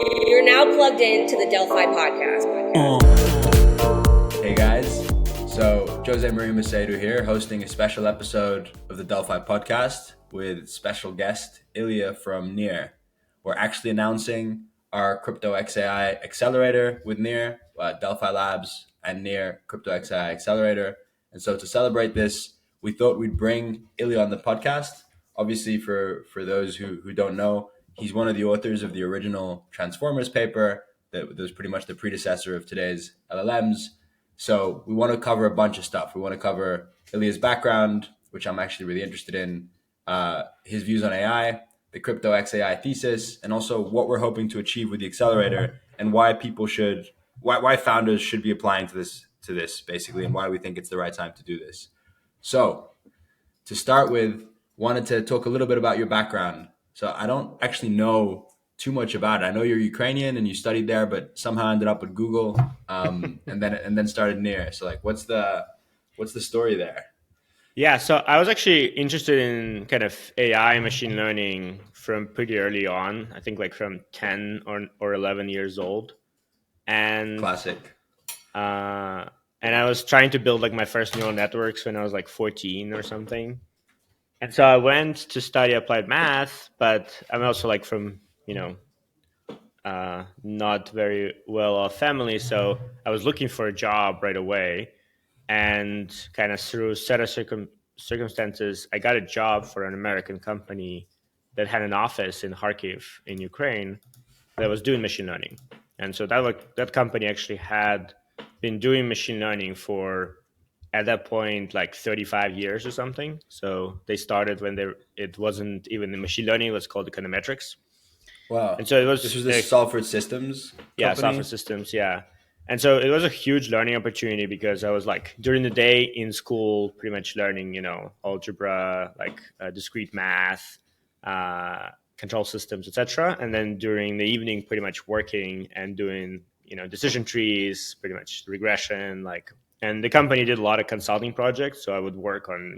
You're now plugged into the Delphi podcast. Hey guys, so José Maria Macedo here, hosting a special episode of the Delphi podcast with special guest Ilya from Near. We're actually announcing our Crypto X AI Accelerator with Near, Delphi Labs and Near Crypto X AI Accelerator. And so to celebrate this, we thought we'd bring Ilya on the podcast. Obviously, for those who don't know, he's one of the authors of the original Transformers paper that was pretty much the predecessor of today's LLMs. So we want to cover a bunch of stuff. We want to cover Ilya's background, which I'm actually really interested in, his views on AI, the Crypto X AI thesis, and also what we're hoping to achieve with the accelerator and why why founders should be applying to this basically, and why we think it's the right time to do this. So to start with, wanted to talk a little bit about your background. So I don't actually know too much about it. I know you're Ukrainian and you studied there, but somehow ended up at Google, and then started Near. So like, what's the story there? Yeah, so I was actually interested in kind of AI machine learning from pretty early on. I think like from 10 or 11 years old. And Classic. And I was trying to build like my first neural networks when I was like 14 or something. And so I went to study applied math, but I'm also like from, not very well off family. So I was looking for a job right away. And kind of through a set of circumstances, I got a job for an American company that had an office in Kharkiv in Ukraine that was doing machine learning. And so that company actually had been doing machine learning for, at that point, like 35 years or something. So they started when it wasn't even the machine learning, it was called econometrics. Wow. And so this was the Salford Systems company? Yeah, Salford Systems, yeah. And so it was a huge learning opportunity because I was like during the day in school, pretty much learning, algebra, like discrete math, control systems, etc. And then during the evening, pretty much working and doing, decision trees, pretty much regression, and the company did a lot of consulting projects. So I would work on,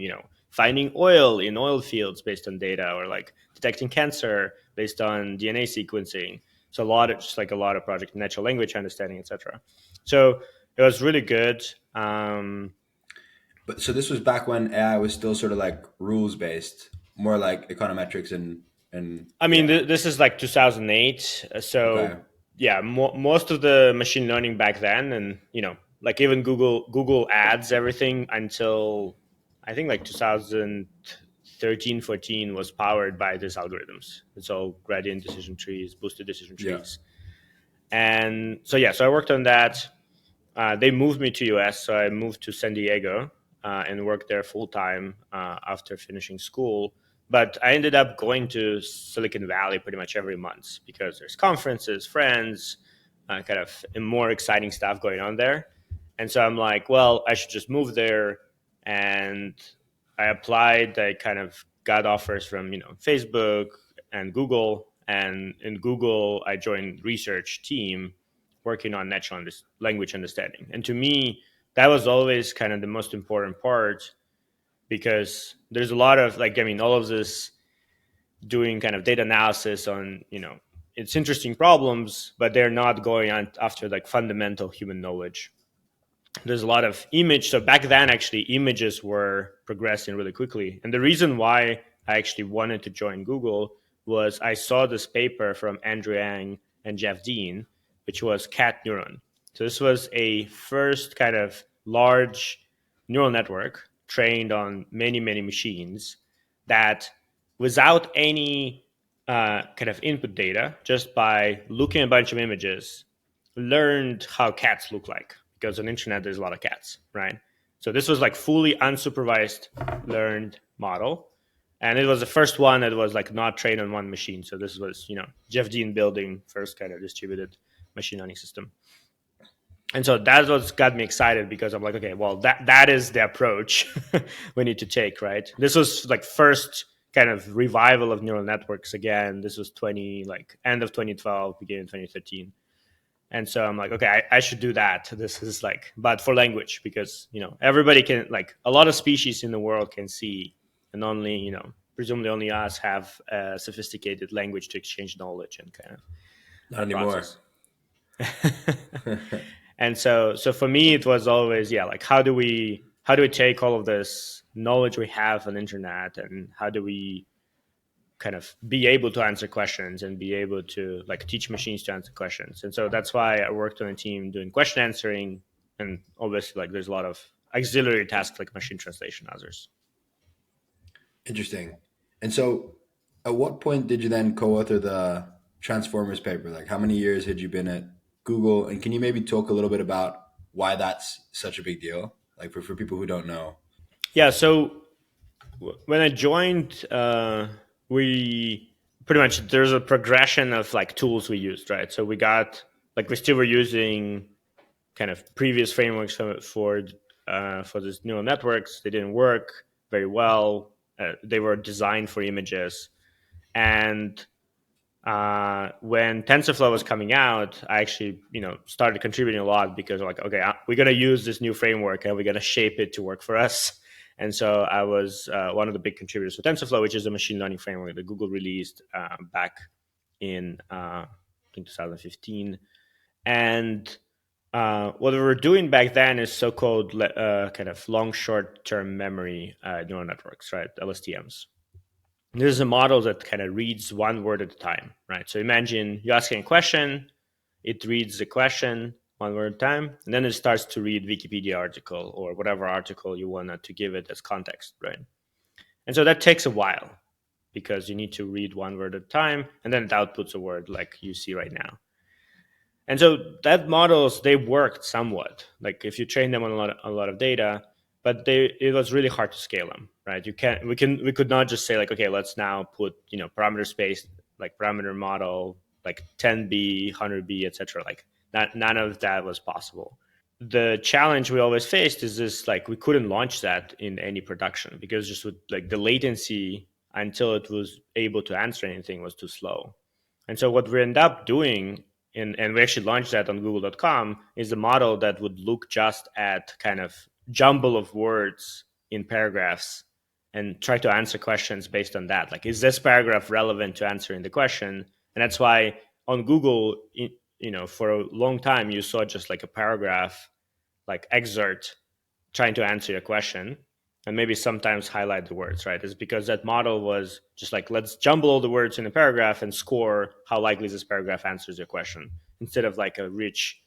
finding oil in oil fields based on data, or like detecting cancer based on DNA sequencing. So a lot of project natural language understanding, etc. So it was really good. But so this was back when AI was still sort of like rules based, more like econometrics and. I mean, this is like 2008. So Okay. yeah, most of the machine learning back then, and like even Google Ads, everything until I think like 2013, 14 was powered by these algorithms. It's all gradient decision trees, boosted decision trees. And so I worked on that. They moved me to US, so I moved to San Diego and worked there full time after finishing school. But I ended up going to Silicon Valley pretty much every month because there's conferences, friends, kind of more exciting stuff going on there. And so I'm like, well, I should just move there. And I applied. I kind of got offers from Facebook and Google. And in Google, I joined research team working on natural language understanding. And to me, that was always kind of the most important part, because there's a lot of all of this doing kind of data analysis on, it's interesting problems, but they're not going on after like fundamental human knowledge. There's a lot of image. So back then, actually, images were progressing really quickly. And the reason why I actually wanted to join Google was I saw this paper from Andrew Yang and Jeff Dean, which was cat neuron. So this was a first kind of large neural network trained on many, many machines that, without any kind of input data, just by looking at a bunch of images, learned how cats look like. Because on the internet, there's a lot of cats, right? So this was like fully unsupervised learned model. And it was the first one that was like not trained on one machine. So this was, Jeff Dean building first kind of distributed machine learning system. And so that's what got me excited, because I'm like, okay, well, that is the approach we need to take, right? This was like first kind of revival of neural networks again. This was end of 2012, beginning of 2013. And so I'm like, okay, I should do that. This is but for language, because, everybody can, a lot of species in the world can see, and only, presumably only us have a sophisticated language to exchange knowledge and kind of Not anymore. process. And so for me, it was always, like how do we take all of this knowledge we have on the internet, and how do we kind of be able to answer questions and be able to like teach machines to answer questions. And so that's why I worked on a team doing question answering, and obviously like there's a lot of auxiliary tasks like machine translation, others. Interesting. And so, at what point did you then co-author the Transformers paper? Like, how many years had you been at Google? And can you maybe talk a little bit about why that's such a big deal? Like, for people who don't know. Yeah, so when I joined, we pretty much there's a progression of like tools we used, right? So we still were using kind of previous frameworks for these neural networks. They didn't work very well. They were designed for images, and when TensorFlow was coming out, I actually started contributing a lot because like, okay, we're gonna use this new framework and we're gonna shape it to work for us. And so I was one of the big contributors for TensorFlow, which is a machine learning framework that Google released back in I think 2015. And what we were doing back then is so-called kind of long short-term memory neural networks, right? LSTMs. There's a model that kind of reads one word at a time, right? So imagine you're asking a question, it reads the question one word at a time, and then it starts to read Wikipedia article or whatever article you want to give it as context, right? And so that takes a while because you need to read one word at a time, and then it outputs a word like you see right now. And so that models, they worked somewhat. Like if you train them on a lot of data, but it was really hard to scale them, right? We could not just say like, okay, let's now put parameter space, like parameter model, like 10B, 100B, etc. Like none of that was possible. The challenge we always faced is this, like we couldn't launch that in any production because just with like the latency until it was able to answer anything was too slow. And so what we end up doing, and we actually launched that on google.com, is a model that would look just at kind of jumble of words in paragraphs and try to answer questions based on that. Like, is this paragraph relevant to answering the question? And that's why on Google, for a long time, you saw just like a paragraph, like excerpt trying to answer your question, and maybe sometimes highlight the words, right? Is because that model was just like, let's jumble all the words in a paragraph and score how likely this paragraph answers your question, instead of like a rich,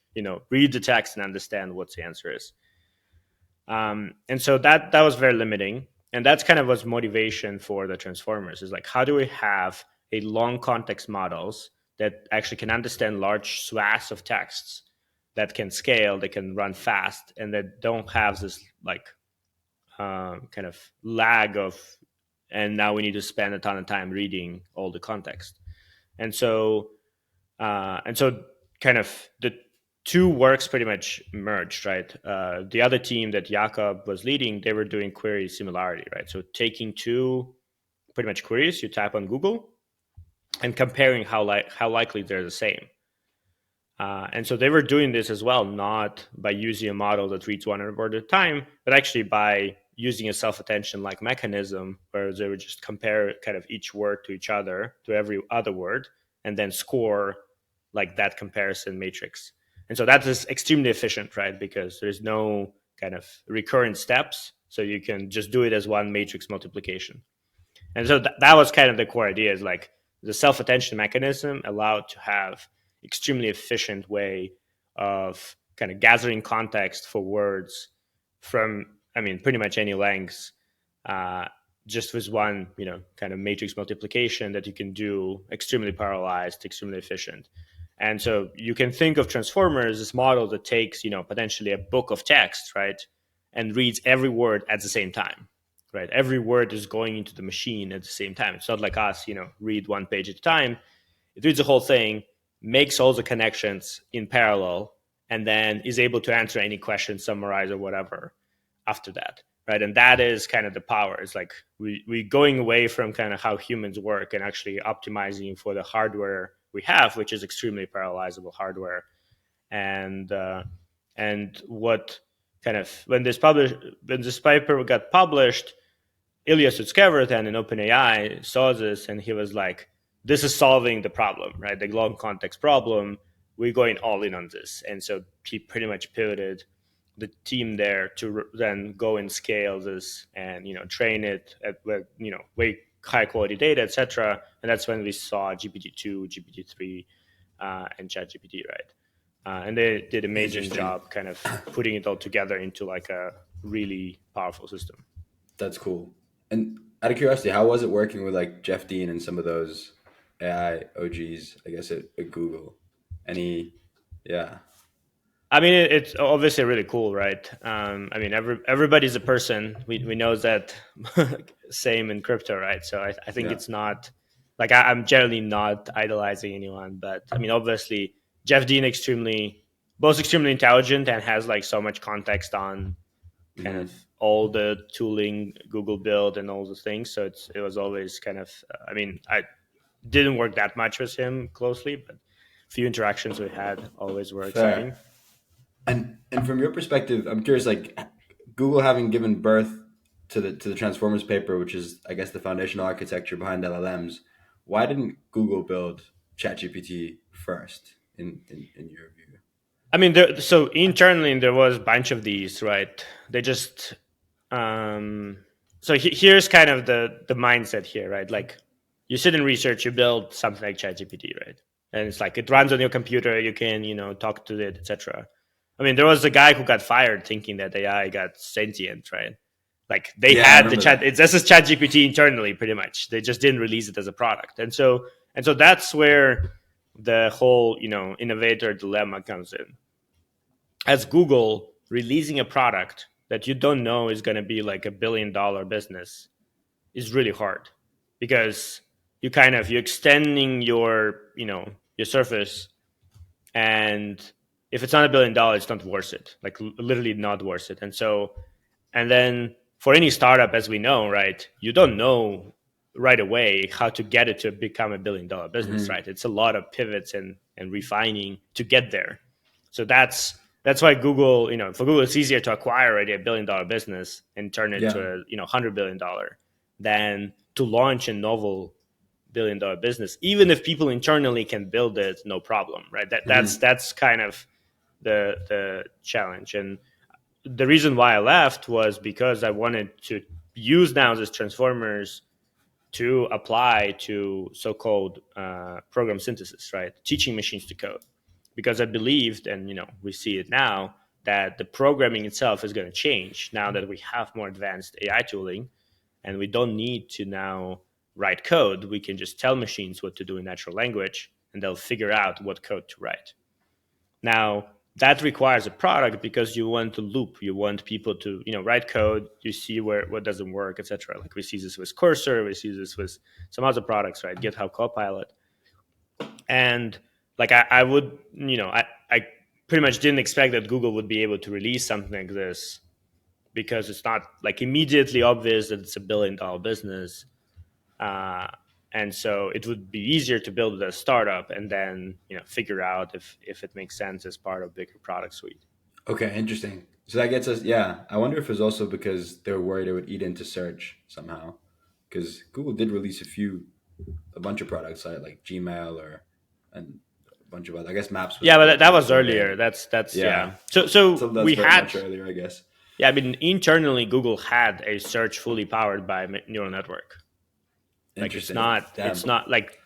read the text and understand what the answer is. And so that was very limiting. And that's kind of was motivation for the transformers, is like, how do we have a long context models that actually can understand large swaths of texts, that can scale, they can run fast, and that don't have this like kind of lag of, and now we need to spend a ton of time reading all the context. And so kind of the two works pretty much merged, right? The other team that Jakob was leading, they were doing query similarity, right? So taking two pretty much queries you type on Google and comparing how likely they're the same. And so they were doing this as well, not by using a model that reads one word at a time, but actually by using a self-attention like mechanism, where they would just compare kind of each word to each other, to every other word, and then score like that comparison matrix. And so that is extremely efficient, right? Because there's no kind of recurrent steps. So you can just do it as one matrix multiplication. And so that was kind of the core idea, is like the self-attention mechanism allowed to have extremely efficient way of kind of gathering context for words from, pretty much any length, just with one, kind of matrix multiplication that you can do extremely parallelized, extremely efficient. And so you can think of transformers as model that takes, potentially a book of text, right, and reads every word at the same time, right? Every word is going into the machine at the same time. It's not like us, read one page at a time. It reads the whole thing, makes all the connections in parallel, and then is able to answer any question, summarize or whatever after that, right? And that is kind of the power. It's like we going away from kind of how humans work and actually optimizing for the hardware we have, which is extremely parallelizable hardware. And what kind of when this paper got published, Ilya Sutskever then in OpenAI saw this, and he was like, this is solving the problem, right? The long context problem. We're going all in on this. And so he pretty much pivoted the team there to then go and scale this and, train it at, way high quality data, etc. And that's when we saw GPT-2, GPT-3, and ChatGPT, right? And they did an amazing job kind of putting it all together into like a really powerful system. That's cool. And out of curiosity, how was it working with like Jeff Dean and some of those AI OGs, I guess, at Google? Yeah. I mean, it's obviously really cool, right? I mean, everybody's a person. We know that. Same in crypto, right? So I think it's not like I'm generally not idolizing anyone, but I mean, obviously, Jeff Dean both extremely intelligent and has like so much context on kind of all the tooling Google built and all the things. So it was always kind of. I mean, I didn't work that much with him closely, but a few interactions we had always were exciting. And from your perspective, I'm curious, like Google having given birth to the Transformers paper, which is, I guess, the foundational architecture behind LLMs. Why didn't Google build ChatGPT first, in your view? I mean, so internally there was a bunch of these, right? They just here's kind of the mindset here, right? Like you sit in research, you build something like ChatGPT, right? And it's like it runs on your computer, you can talk to it, etc. I mean, there was a guy who got fired thinking that AI got sentient, right? Like they had the chat. This is ChatGPT internally, pretty much. They just didn't release it as a product, and so that's where the whole innovator dilemma comes in. As Google releasing a product that you don't know is going to be like $1 billion business is really hard, because you're extending your surface, and if it's not $1 billion, it's not worth it. Like literally not worth it. And then for any startup, as we know, right, you don't know right away how to get it to become $1 billion business, right? It's a lot of pivots and refining to get there. So that's why Google, for Google, it's easier to acquire already $1 billion business and turn it to a $100 billion than to launch a novel $1 billion business. Even if people internally can build it, no problem, right? That's kind of the challenge. And the reason why I left was because I wanted to use now this transformers to apply to so-called program synthesis, right? Teaching machines to code. Because I believed, and we see it now, that the programming itself is going to change now that we have more advanced AI tooling, and we don't need to now write code. We can just tell machines what to do in natural language, and they'll figure out what code to write. Now, that requires a product, because you want to loop. You want people to, write code. You see what doesn't work, etc. Like we see this with Cursor. We see this with some other products, right? GitHub Copilot. And like I would, I pretty much didn't expect that Google would be able to release something like this, because it's not like immediately obvious that it's $1 billion business. And so it would be easier to build a startup and then figure out if it makes sense as part of a bigger product suite. Okay, interesting. So that gets us. Yeah, I wonder if it was also because they were worried it would eat into search somehow, because Google did release a bunch of products like Gmail and a bunch of other. I guess Maps. But that was earlier. That's yeah. So we had much earlier, I guess. Yeah, I mean, internally Google had a search fully powered by neural network. Like it's not like,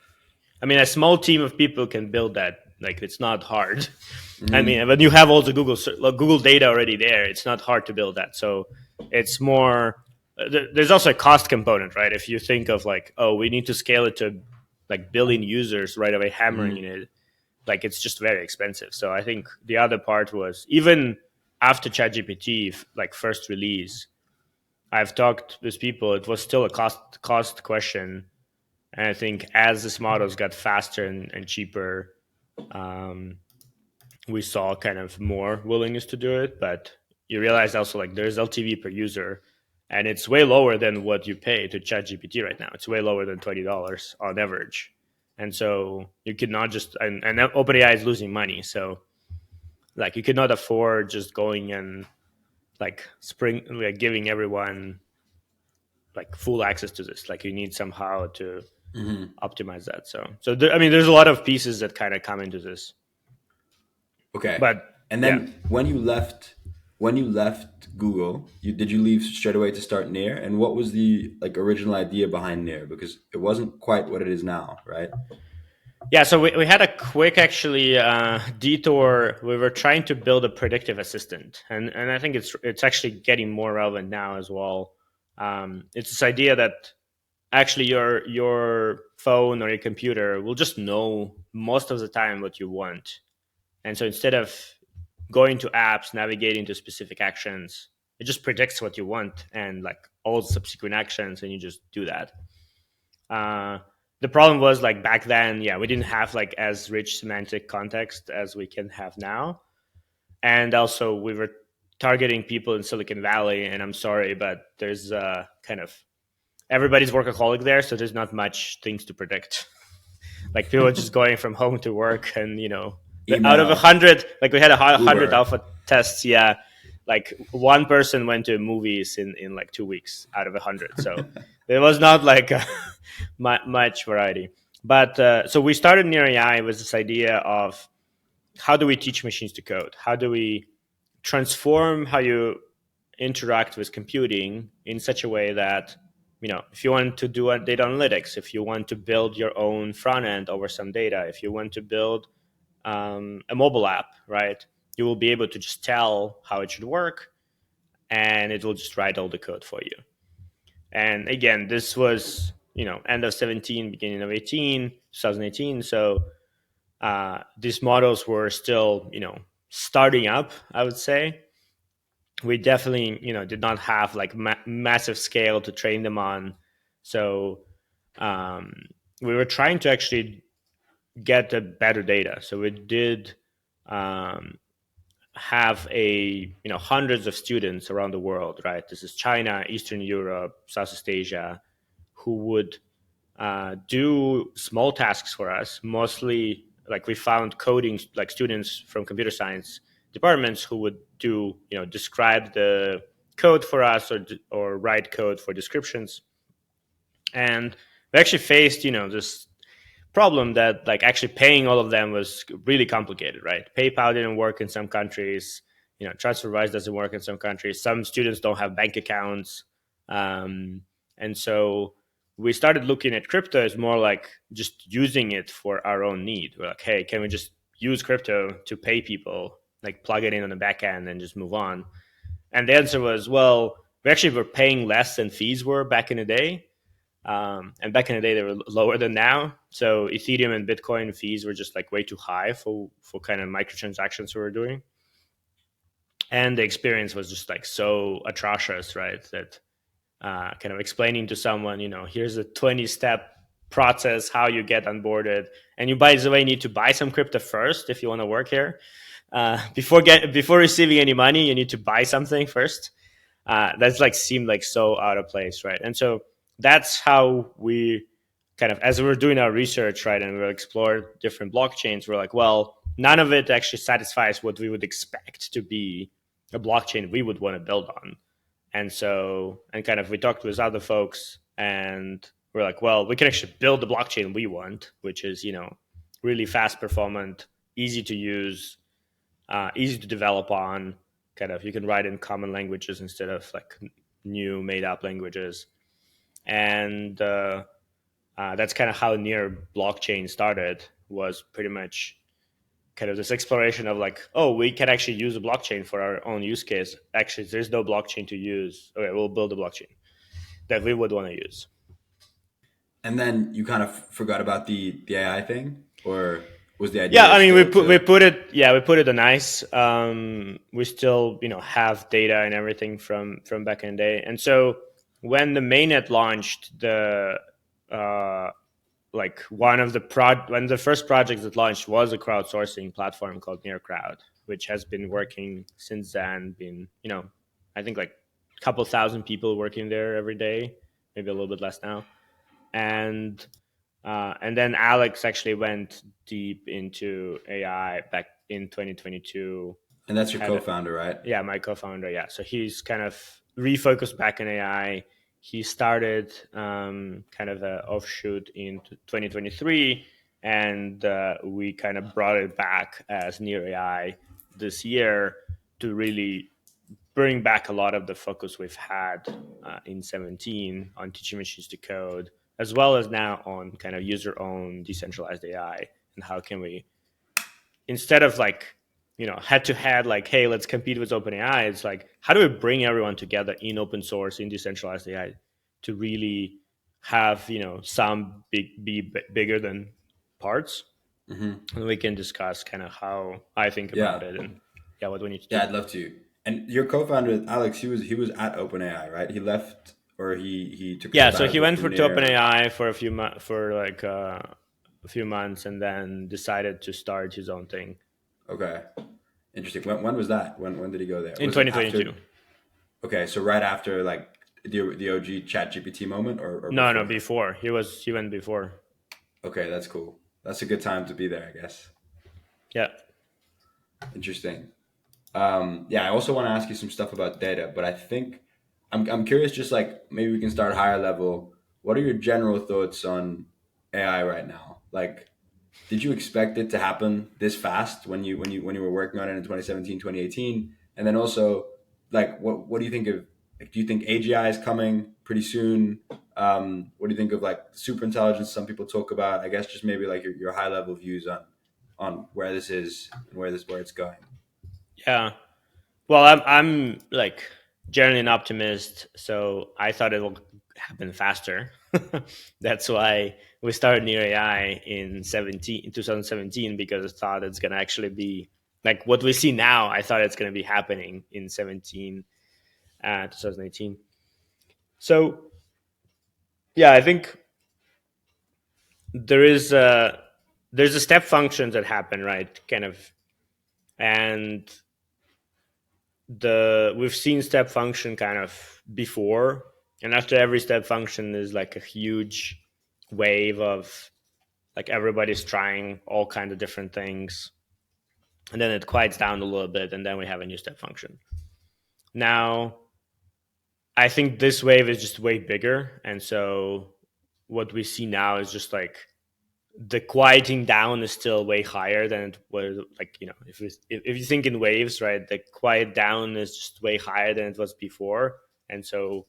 I mean, a small team of people can build that. Like it's not hard. I mean, when you have all the Google data already there, it's not hard to build that. So it's more. There's also a cost component, right? If you think of like, oh, we need to scale it to like billion users right away, hammering it, like it's just very expensive. So I think the other part was, even after ChatGPT like first release, I've talked with people. It was still a cost question, and I think as these models got faster and cheaper, we saw kind of more willingness to do it. But you realize also like there's LTV per user, and it's way lower than what you pay to ChatGPT right now. It's way lower than $20 on average, and so you could not just and OpenAI is losing money, so like you could not afford just going and like giving everyone like full access to this. Like you need somehow to optimize that. So there, I mean, there's a lot of pieces that kind of come into this. Okay. But And yeah. then when you left Google, did you leave straight away to start Near? And what was the like original idea behind Near? Because it wasn't quite what it is now, right? Yeah, so we had a quick actually detour. We were trying to build a predictive assistant, and I think it's actually getting more relevant now as well. It's this idea that actually your phone or your computer will just know most of the time what you want, and so instead of going to apps, navigating to specific actions, it just predicts what you want and like all subsequent actions, and you just do that. Uh, the problem was like back then, yeah, we didn't have like as rich semantic context as we can have now, and also we were targeting people in Silicon Valley. And I'm sorry, but there's kind of everybody's workaholic there, so there's not much things to predict. Like people are just going from home to work, and out of Email, 100, like we had 100 Uber. alpha tests, yeah, like one person went to movies in like 2 weeks out of 100. So there was not like much variety. But so we started near AI with this idea of how do we teach machines to code? How do we transform how you interact with computing in such a way that if you want to do data analytics, if you want to build your own front end over some data, if you want to build a mobile app, right, you will be able to just tell how it should work, and it will just write all the code for you. And again, this was end of 17, beginning of 2018. So these models were still starting up, I would say. We definitely did not have like massive scale to train them on. So um, we were trying to actually get a better data. So we did um, have hundreds of students around the world, right? This is China, Eastern Europe, Southeast Asia, who would do small tasks for us. Mostly, like we found coding, like students from computer science departments who would do, describe the code for us, or write code for descriptions. And we actually faced, this problem that like actually paying all of them was really complicated, right? PayPal didn't work in some countries. TransferWise doesn't work in some countries. Some students don't have bank accounts, and so we started looking at crypto as more like just using it for our own need. We're like, hey, can we just use crypto to pay people, like plug it in on the back end and just move on? And the answer was, well, we actually were paying less than fees were back in the day. And back in the day, they were lower than now. So Ethereum and Bitcoin fees were just like way too high for kind of microtransactions we were doing. And the experience was just like so atrocious, right? That kind of explaining to someone, here's a 20-step process how you get onboarded, and you, by the way, need to buy some crypto first if you want to work here. Before receiving any money, you need to buy something first. That's like seemed like so out of place, right? And so that's how we kind of, as we were doing our research, right, and we explored different blockchains, we're like, well, none of it actually satisfies what we would expect to be a blockchain we would want to build on. And kind of we talked with other folks, and we're like, well, we can actually build the blockchain we want, which is, really fast performant, easy to use, easy to develop on. Kind of, you can write in common languages instead of like new made up languages. And that's kind of how near blockchain started, was pretty much kind of this exploration of like, oh, we can actually use a blockchain for our own use case. Actually, there's no blockchain to use. Okay, we'll build a blockchain that we would want to use. And then you kind of forgot about the AI thing, or was the Yeah, idea I mean, still to? we put it on ice. We still have data and everything from back in the day. And so when the mainnet launched, the like when the first project that launched was a crowdsourcing platform called NearCrowd, which has been working since then. Been I think like a couple thousand people working there every day, maybe a little bit less now. And then Alex actually went deep into AI back in 2022. And that's your Had a, co-founder, right? yeah, my co-founder. Yeah, so he's kind of refocused back in AI. he started kind of an offshoot in 2023, and we kind of brought it back as Near AI this year to really bring back a lot of the focus we've had in 17 on teaching machines to code, as well as now on kind of user-owned decentralized AI, and how can we, instead of like, head to head, like, hey, let's compete with OpenAI, it's like, how do we bring everyone together in open source, in decentralized AI, to really have, some be bigger than parts, and we can discuss kind of how I think about Yeah. it, and yeah, what we need to Yeah, do. I'd love to. And your co-founder Alex, he was at OpenAI, right? He left, or he took a Yeah, so he sabbatical went from to near. OpenAI for a few months, and then decided to start his own thing Okay, interesting. When was that? When did he go there? in Was it after? 2022. Okay, so right after like the OG Chat GPT moment, or No, before? before he went before. Okay, that's cool. That's a good time to be there, I guess. Yeah, Interesting. Yeah, I also want to ask you some stuff about data, but I think I'm curious. Just like maybe we can start higher level. What are your general thoughts on AI right now? Like, did you expect it to happen this fast when you were working on it in 2017, 2018? And then also, like, what do you think of, like, do you think AGI is coming pretty soon? What do you think of like super intelligence some people talk about? I guess just maybe like your high level views on where this is and where it's going. yeah. Well, I'm like generally an optimist, so I thought it will happen faster. That's why we started Near AI in 2017, because I thought it's gonna actually be like what we see now. I thought it's gonna be happening in 2018. So yeah, I think there is there's a step function that happen, right, kind of, and we've seen step function kind of before, and after every step function is like a huge wave of like everybody's trying all kinds of different things, and then it quiets down a little bit, and then we have a new step function. Now I think this wave is just way bigger, and so what we see now is just like the quieting down is still way higher than it was. Like, if you think in waves, right, the quiet down is just way higher than it was before. And so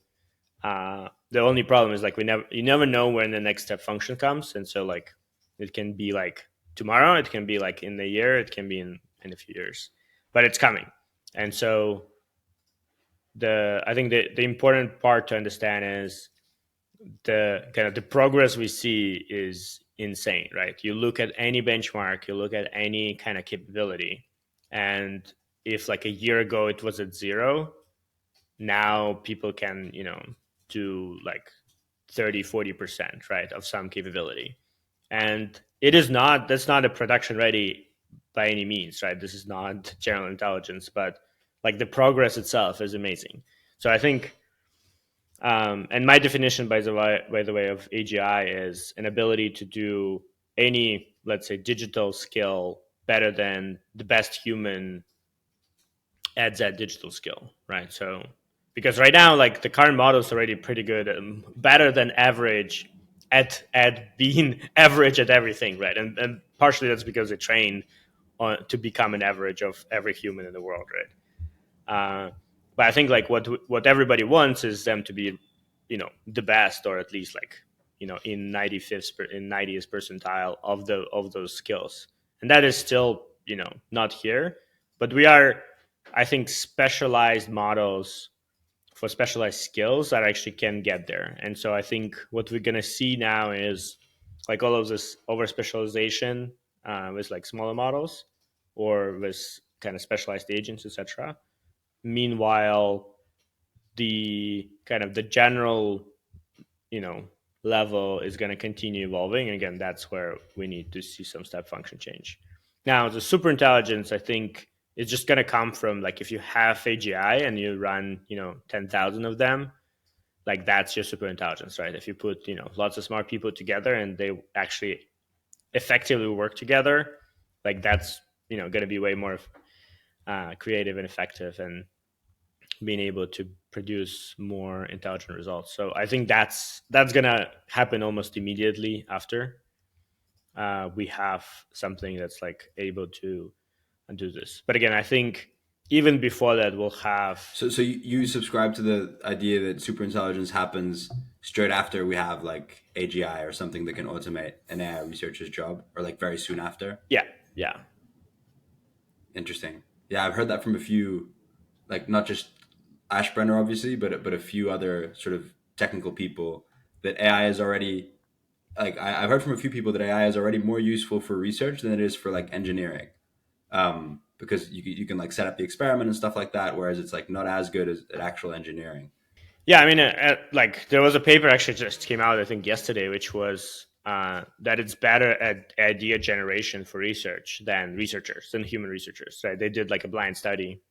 the only problem is like you never know when the next step function comes, and so like it can be like tomorrow, it can be like in the year, it can be in a few years, but it's coming. And so I think the important part to understand is the kind of the progress we see is insane, right? You look at any benchmark, you look at any kind of capability, and if like a year ago it was at zero, now people can, do like 30-40%, right, of some capability. And that's not a production ready by any means, right? This is not general intelligence, but like the progress itself is amazing. So I think and my definition, by the way, of AGI is an ability to do any, let's say, digital skill better than the best human adds that digital skill, right? So, because right now, like the current model is already pretty good, better than average at being average at everything, right? And partially that's because they trained on to become an average of every human in the world, right? But I think like what everybody wants is them to be, the best, or at least like, in 90th percentile of those skills, and that is still, not here, but we are, I think, specialized models for specialized skills that actually can get there. And so I think what we're gonna see now is like all of this over specialization with like smaller models or with kind of specialized agents, etc. Meanwhile, the kind of the general, you know, level is going to continue evolving. And again, that's where we need to see some step function change. Now, the super intelligence, I think, is just going to come from like if you have AGI and you run, 10,000 of them, like that's your super intelligence, right? If you put, lots of smart people together and they actually effectively work together, like that's, going to be way more creative and effective, and being able to produce more intelligent results. So I think that's gonna happen almost immediately after we have something that's like able to do this. But again, I think even before that, we'll have. So you subscribe to the idea that superintelligence happens straight after we have like AGI or something that can automate an AI researcher's job, or like very soon after? Yeah, yeah, Interesting. Yeah, I've heard that from a few, like not just Ashbrenner obviously, but a few other sort of technical people, that AI is already like I've heard from a few people that AI is already more useful for research than it is for like engineering, because you can like set up the experiment and stuff like that, whereas it's like not as good as at actual engineering. yeah. I mean, like there was a paper actually just came out, I think yesterday, which was that it's better at idea generation for research than human researchers. Right? They did like a blind study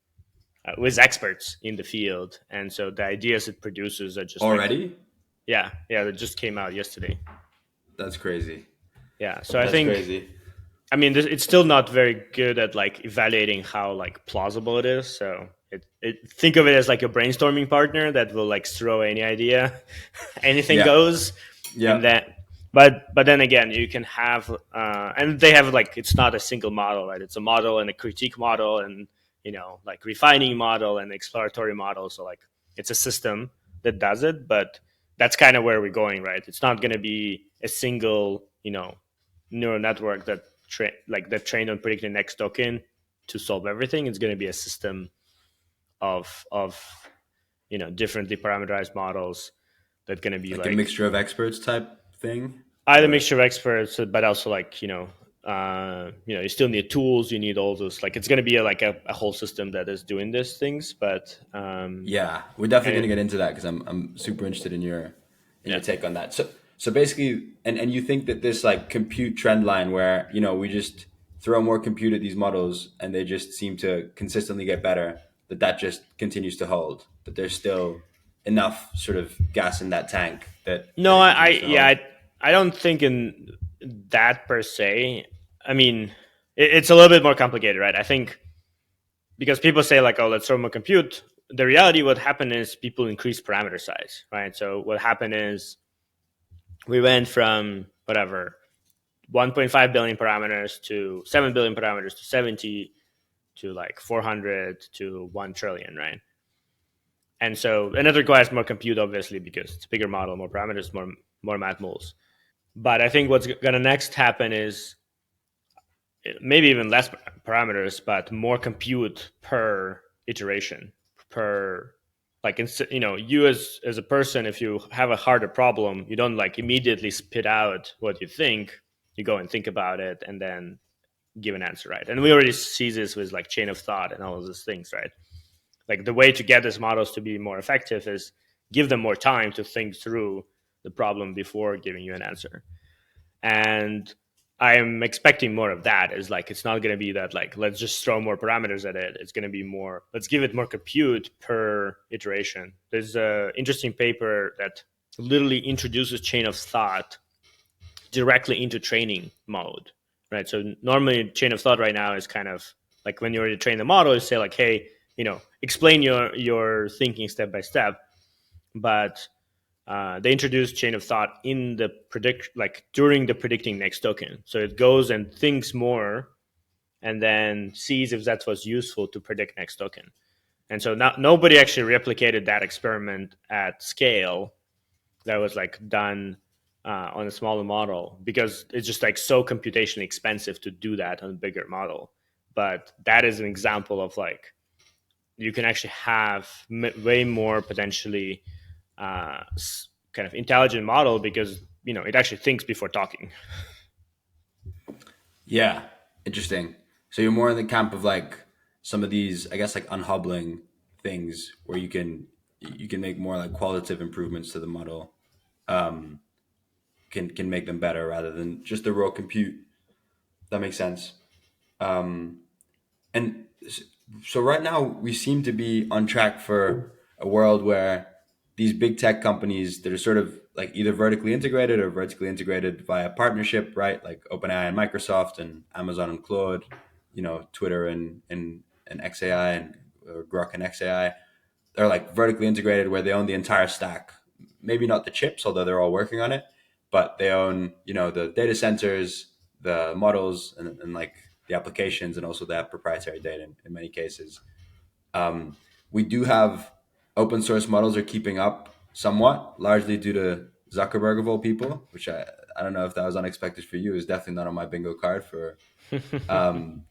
with experts in the field, and so the ideas it produces are just like Already? yeah, that just came out yesterday. That's crazy. Yeah, so I That's think, crazy. I mean, it's still not very good at like evaluating how like plausible it is. So think of it as like a brainstorming partner that will like throw any idea, anything Yeah. goes, and Yeah. then but then again, you can have and they have like it's not a single model, right? It's a model and a critique model, and like refining model and exploratory model. So like it's a system that does it, but that's kind of where we're going, right? It's not going to be a single neural network that trained on predicting the next token to solve everything. It's going to be a system of differently parameterized models that going to be Like a like mixture of experts type thing? either Or mixture of experts, but also like you still need tools. You need all those. Like it's going to be a whole system that is doing these things. But yeah, we're definitely and going to it, get into that because I'm super interested in your yeah, take on that. So basically, and you think that this like compute trend line where we just throw more compute at these models and they just seem to consistently get better, that just continues to hold, that there's still enough sort of gas in that tank that no, it I continues to yeah, hold. I don't think in that per se. I mean, it's a little bit more complicated, right? I think because people say like, oh, let's throw more compute. The reality, what happened is people increase parameter size, right? So what happened is we went from whatever 1.5 billion parameters to 7 billion parameters to 70 to like 400 to 1 trillion, right? And it requires more compute, obviously, because it's a bigger model, more parameters, more math moles. But I think what's going to next happen is maybe even less parameters, but more compute per iteration, per like you as a person, if you have a harder problem, you don't like immediately spit out what you think. You go and think about it and then give an answer, right? And we already see this with like chain of thought and all of those things, right? Like the way to get these models to be more effective is give them more time to think through the problem before giving you an answer. And I'm expecting more of that. Is like it's not going to be that like let's just throw more parameters at it. It's going to be more let's give it more compute per iteration. There's a interesting paper that literally introduces chain of thought directly into training mode, right? So normally chain of thought right now is kind of like when you're ready to train the model, you say like, hey, explain your thinking step by step. But they introduced chain of thought in the predict like during the predicting next token. So it goes and thinks more and then sees if that was useful to predict next token. And so nobody actually replicated that experiment at scale that was like done on a smaller model because it's just like so computationally expensive to do that on a bigger model. But that is an example of like you can actually have way more potentially kind of intelligent model because it actually thinks before talking. Yeah, interesting. So you're more in the camp of like some of these, I guess, like unhobbling things where you can make more like qualitative improvements to the model, um, can make them better rather than just the raw compute. That makes sense. Um, and so right now we seem to be on track for a world where these big tech companies that are sort of like either vertically integrated or vertically integrated via partnership, right? Like OpenAI and Microsoft and Amazon and Claude, Twitter and XAI and or Grok and XAI. they're like vertically integrated where they own the entire stack. Maybe not the chips, although they're all working on it, but they own, the data centers, the models, and like the applications, and also they have proprietary data in many cases. Um, we do have open source models are keeping up somewhat, largely due to Zuckerberg of all people, which I don't know if that was unexpected for you. It's definitely not on my bingo card for. Um,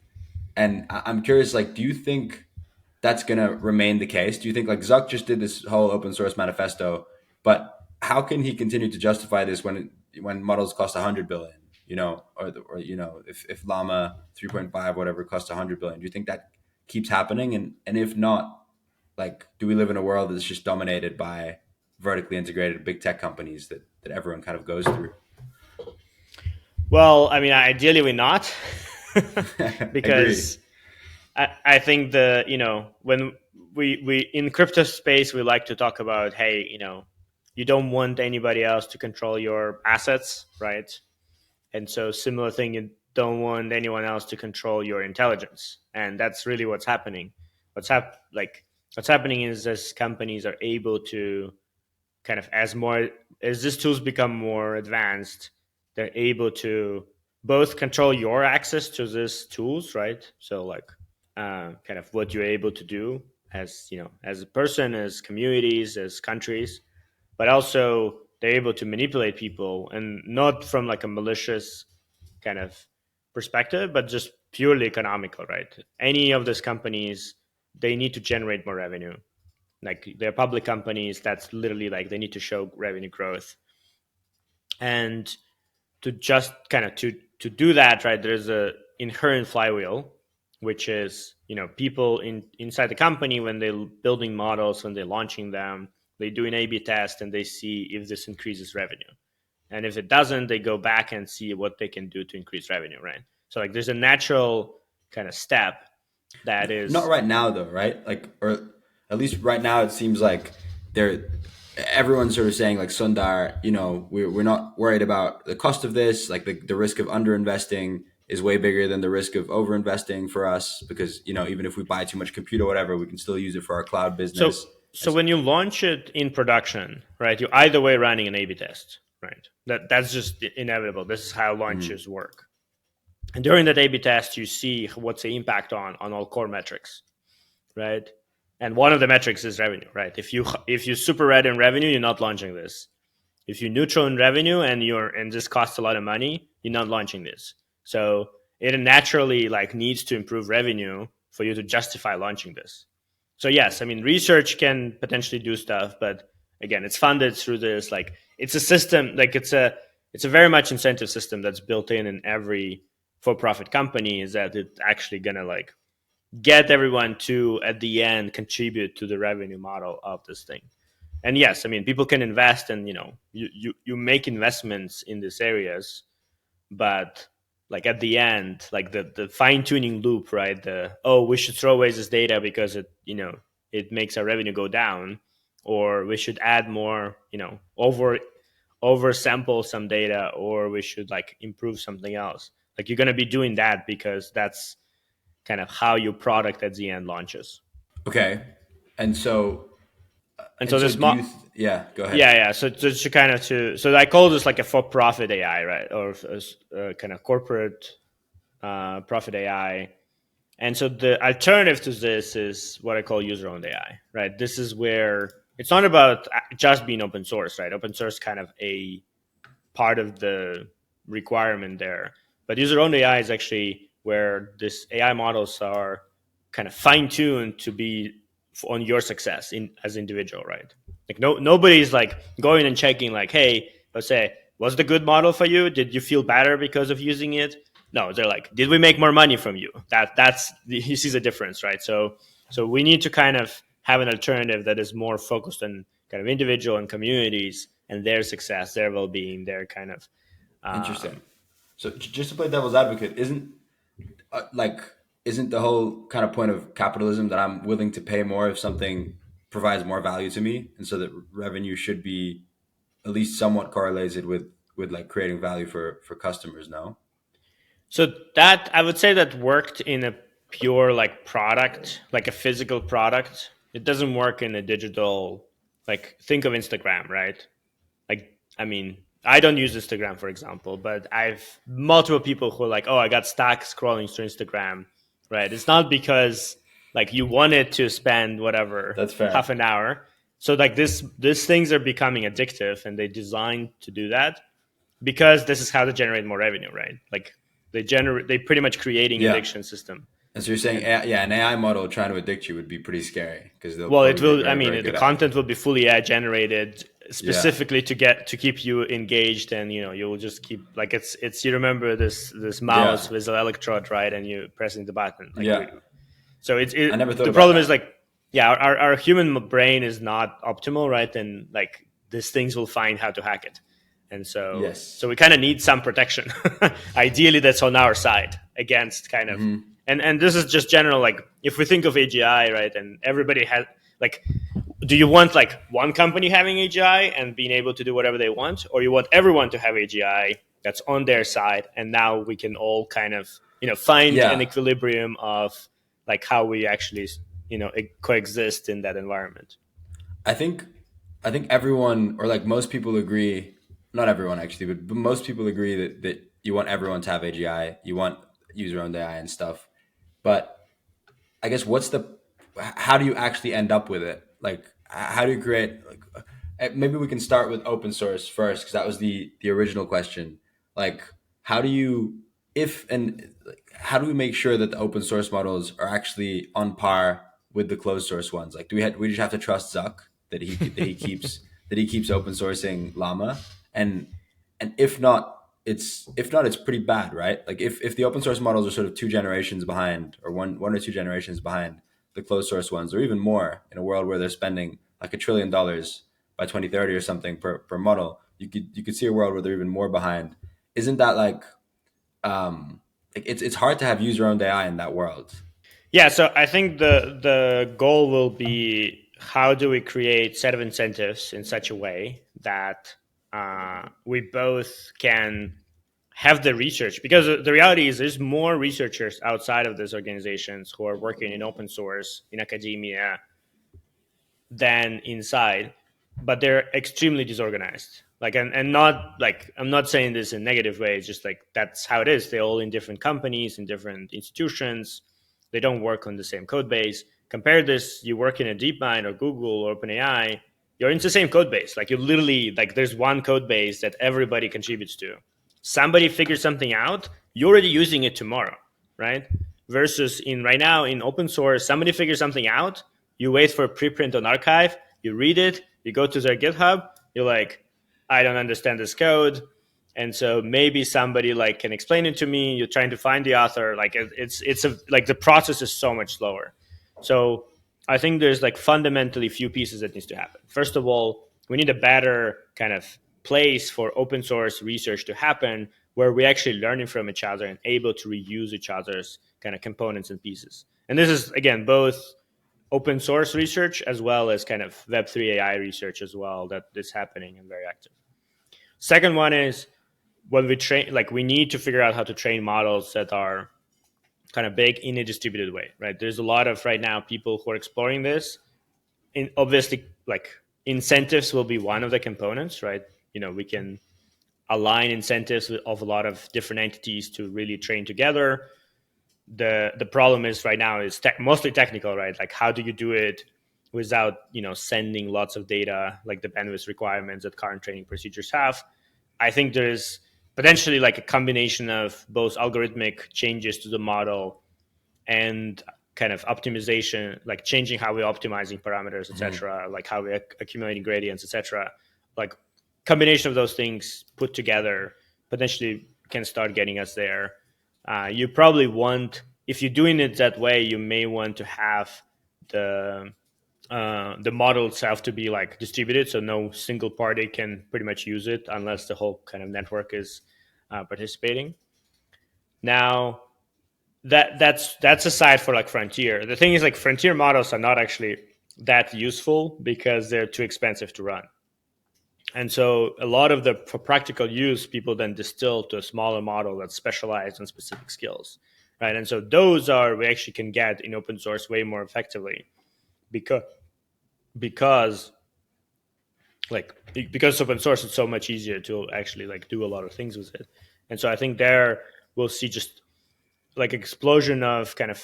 and I'm curious, like, do you think that's going to remain the case? Do you think like Zuck just did this whole open source manifesto, but how can he continue to justify this when models cost 100 billion? Or if Llama 3.5 whatever costs 100 billion, do you think that keeps happening? And if not, like, do we live in a world that's just dominated by vertically integrated big tech companies that everyone kind of goes through? Well, I mean, ideally we're not, Agree. because I think when we in crypto space, we like to talk about, hey, you don't want anybody else to control your assets, right? And so similar thing, you don't want anyone else to control your intelligence. And that's really what's happening. What's happening is, as companies are able to kind of, as these tools become more advanced, they're able to both control your access to these tools, right? So like kind of what you're able to do as as a person, as communities, as countries, but also they're able to manipulate people, and not from like a malicious kind of perspective, but just purely economical, right? Any of these companies, they need to generate more revenue. Like they're public companies, that's literally like they need to show revenue growth. And to just kind of to do that, right, there's a inherent flywheel, which is people inside the company, when they're building models, when they're launching them, they do an A/B test and they see if this increases revenue. And if it doesn't, they go back and see what they can do to increase revenue, right? So like there's a natural kind of step that Not is. right now though, right? Like, or at least right now it seems like they're everyone's sort of saying like Sundar, we're not worried about the cost of this. Like the risk of underinvesting is way bigger than the risk of overinvesting for us because, even if we buy too much compute or whatever, we can still use it for our cloud So business. so when you launch it in production, right, you're either way running an A/B test, right? That's just inevitable. This is how Mhm. launches work. And during that A/B test, you see what's the impact on all core metrics, right? And one of the metrics is revenue, right? If you super red in revenue, you're not launching this. If you're neutral in revenue and this costs a lot of money, you're not launching this. So it naturally like needs to improve revenue for you to justify launching this. So yes, I mean research can potentially do stuff, but again, it's funded through this, like it's a system, like it's a very much incentive system that's built in every for-profit company, is that it's actually gonna like get everyone to at the end contribute to the revenue model of this thing. And yes, I mean people can invest, and you make investments in these areas, but like at the end, like the fine-tuning loop, right, the, oh, we should throw away this data because it makes our revenue go down, or we should add more, over sample some data, or we should like improve something else. Like you're going to be doing that because that's kind of how your product at the end launches. Okay. And so, And and so so this do you, yeah, go ahead. yeah, so to kind of so I call this like a for-profit AI, right, or kind of corporate profit AI. And so the alternative to this is what I call user-owned AI, right? This is where it's not about just being open source, right? Open source kind of a part of the requirement there, but user-owned AI is actually where this AI models are kind of fine-tuned to be on your success in as individual, right? Like nobody's like going and checking like, hey, let's say, was the good model for you? Did you feel better because of using it? No, they're like, did we make more money from you? That's he sees a difference, right? So we need to kind of have an alternative that is more focused on kind of individual and communities and their success, their well-being, their kind of Interesting. um, So just to play devil's advocate, like isn't the whole kind of point of capitalism that I'm willing to pay more if something provides more value to me, and so that revenue should be at least somewhat correlated with like creating value for customers? No. so that I would say that worked in a pure like product, like a physical product. It doesn't work in a digital, like think of Instagram, right? Like, I mean, I don't use Instagram, for example, but I've multiple people who are like, oh, I got stuck scrolling through Instagram, right? It's not because like you wanted to spend whatever That's fair. half an hour. So like these things are becoming addictive, and they designed to do that because this is how to generate more revenue, right? Like they pretty much creating Yeah. addiction system. And so you're saying, And yeah, an AI model trying to addict you would be pretty scary because they'll well, it probably get will. I very, mean, very the good at it. content will be fully AI generated Yeah. specifically to keep you engaged, and you'll just keep like it's you remember this Yeah. mouse with an electrode, right? And you pressing the button like Yeah. so I never thought the about problem is that. like yeah, our human brain is not optimal, right? And like these things will find how to hack it, and so Yes. we kind of need some protection. Ideally, that's on our side against kind of Hmm. and this is just general, like if we think of AGI, right, and everybody has like, do you want like one company having AGI and being able to do whatever they want, or you want everyone to have AGI that's on their side, and now we can all kind of find an Yeah. equilibrium of like how we actually coexist in that environment. I think I think everyone or like most people agree, not everyone actually, but most people agree that you want everyone to have AGI, you want user owned AI and stuff. But I guess how do you actually end up with it? Like how do you create like maybe we can start with open source first because that was the original question. Like how do you if and like, how do we make sure that the open source models are actually on par with the closed source ones? Like we just have to trust Zuck that he keeps open sourcing Llama and if not it's pretty bad, right? Like if the open source models are sort of two generations behind or one or two generations behind the closed source ones, or even more in a world where they're spending like $1 trillion by 2030 or something per model, you could see a world where they're even more behind. Isn't that like it's hard to have user owned AI in that world? Yeah, so I think the goal will be how do we create set of incentives in such a way that we both can have the research, because the reality is there's more researchers outside of these organizations who are working in open source in academia than inside, but they're extremely disorganized. Like, and not like, I'm not saying this in a negative way. It's just like that's how it is. They're all in different companies, in different institutions. They don't work on the same code base. Compare this: you work in a DeepMind or Google or OpenAI. You're in the same code base. Like you literally like there's one code base that everybody contributes to. Somebody figures something out. You're already using it tomorrow, right? Versus in right now in open source, somebody figures something out, you wait for a preprint on archive, you read it, you go to their GitHub, you're like, I don't understand this code. And so maybe somebody like can explain it to me. You're trying to find the author. Like it's a like the process is so much slower. So I think there's like fundamentally few pieces that needs to happen. First of all, we need a better kind of place for open source research to happen where we actually learning from each other and able to reuse each other's kind of components and pieces. And this is again both open source research as well as kind of Web3 AI research as well that is happening and very active. Second one is when we train, like we need to figure out how to train models that are kind of big in a distributed way, right? There's a lot of right now people who are exploring this. And obviously, like incentives will be one of the components, right? We can align incentives of a lot of different entities to really train together. The problem is right now is mostly technical, right? Like how do you do it without sending lots of data, like the bandwidth requirements that current training procedures have? I think there's potentially like a combination of both algorithmic changes to the model and kind of optimization, like changing how we're optimizing parameters, etc., like how we're accumulating gradients, etc. Like combination of those things put together potentially can start getting us there. You probably want, if you're doing it that way, you may want to have the the model itself to be like distributed, so no single party can pretty much use it unless the whole kind of network is participating. Now, that's aside for like frontier. The thing is, like frontier models are not actually that useful because they're too expensive to run. And so a lot of the for practical use, people then distill to a smaller model that's specialized on specific skills, right? And so those are we actually can get in open source way more effectively because because because open source, it's so much easier to actually like do a lot of things with it. And so I think there we'll see just like explosion of kind of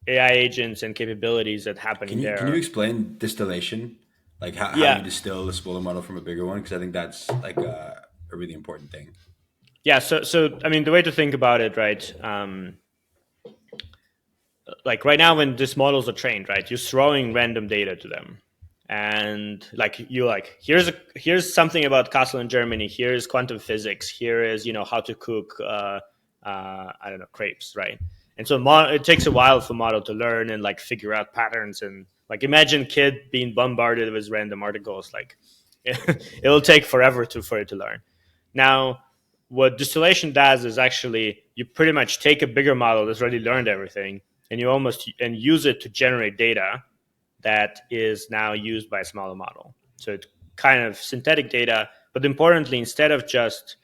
AI agents and capabilities that happening Can you there. explain distillation, like how you Yeah, distill a smaller model from a bigger one? Because I think that's like a really important thing. yeah. So I mean, the way to think about it, right? Like right now, when these models are trained, right, you're throwing random data to them, and like you like here's something about castle in Germany. Here's quantum physics. Here is how to cook I don't know, crepes, right? And so it takes a while for model to learn and like figure out patterns, and like imagine kid being bombarded with random articles. Like it'll take forever for it to learn. Now, what distillation does is actually you pretty much take a bigger model that's already learned everything, and you use it to generate data that is now used by a smaller model. So it's kind of synthetic data, but importantly, instead of just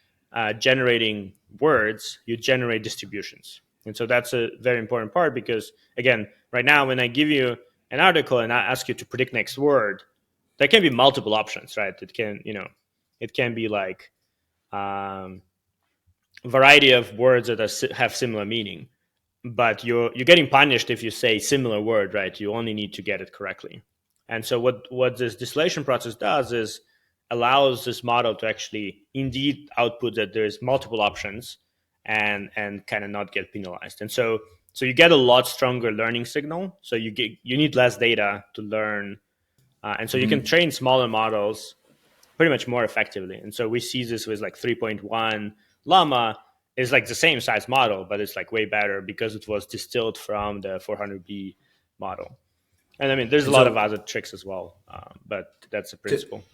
generating words, you generate distributions. And so that's a very important part because, again, right now, when I give you an article and I ask you to predict next word, there can be multiple options, right? It can be like um, variety of words that have similar meaning, but you're getting punished if you say similar word, right? You only need to get it correctly. And so what this distillation process does is allows this model to actually indeed output that there's multiple options and kind of not get penalized. And so you get a lot stronger learning signal. So you need less data to learn, and so you can train smaller models pretty much more effectively. And so we see this with like 3.1 Llama is like the same size model, but it's like way better because it was distilled from the 400B model. And I mean, there's a And lot of so other tricks as well, but that's the to, principle.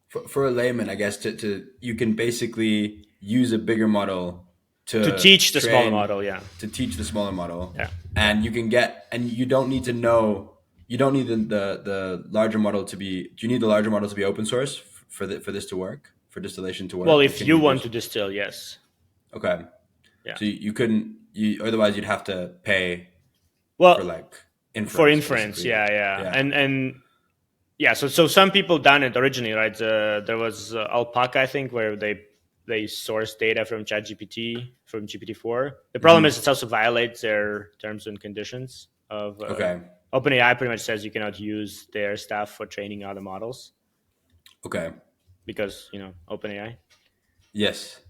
for a layman, I guess to you can basically use a bigger model To to teach the smaller train model, yeah, to teach the smaller model, yeah, and you don't need to know, you don't need the larger model to be. Do you need the larger model to be open source for this to work, for distillation to well, work, or if can you you want to just distill, yes, okay? yeah. So you couldn't, you otherwise you'd have to pay for Well, like for inference inference, basically. yeah, yeah, Yeah. and yeah, so some people done it originally, right? There was Alpaca, I think, where they source data from ChatGPT from GPT-4. The problem is it also violates their terms and conditions of Okay. OpenAI. Pretty much says you cannot use their stuff for training other models Okay. because OpenAI. Yes.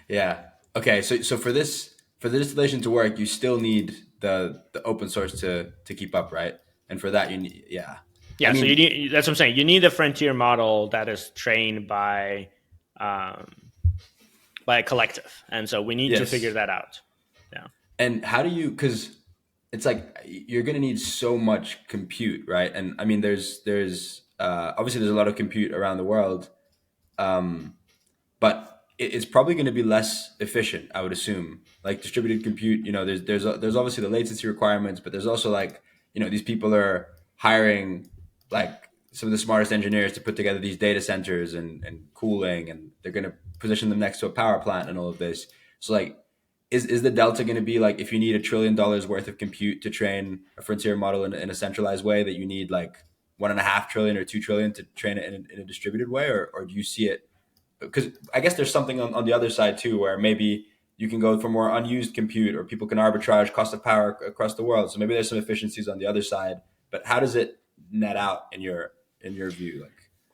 Yeah. Okay. So for the distillation to work, you still need the open source to keep up, right? And for that, you need yeah. I Yeah, so you mean, need that's what I'm saying. You need a frontier model that is trained um, by a collective, and so we need to figure yes. that out. Yeah. And how do you? Because it's like you're going to need so much compute, right? And I mean, there's obviously there's a lot of compute around the world, um, but it's probably going to be less efficient, I would assume. Like distributed compute, there's obviously the latency requirements, but there's also like these people are hiring like some of the smartest engineers to put together these data centers and cooling, and they're going to position them next to a power plant and all of this. So like, is the delta going to be like if you need $1 trillion worth of compute to train a frontier model in a centralized way, that you need like 1.5 trillion or 2 trillion to train it in a distributed way, or do you see it? Because I guess there's something on the other side too, where maybe you can go for more unused compute, or people can arbitrage cost of power across the world. So maybe there's some efficiencies on the other side. But how does it net out in your view? Like,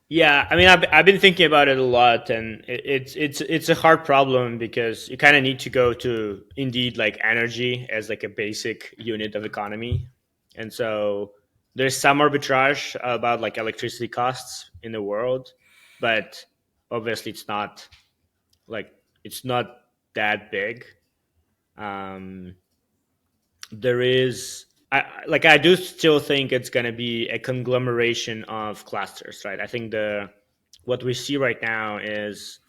Yeah, I mean, I've been thinking about it a lot, and it's a hard problem because you kind of need to go to indeed like energy as like a basic unit of economy, and so there's some arbitrage about like electricity costs in the world, but obviously like it's not that big. Um, there is I do still think it's going to be a conglomeration of clusters, right? I think the what we see right now is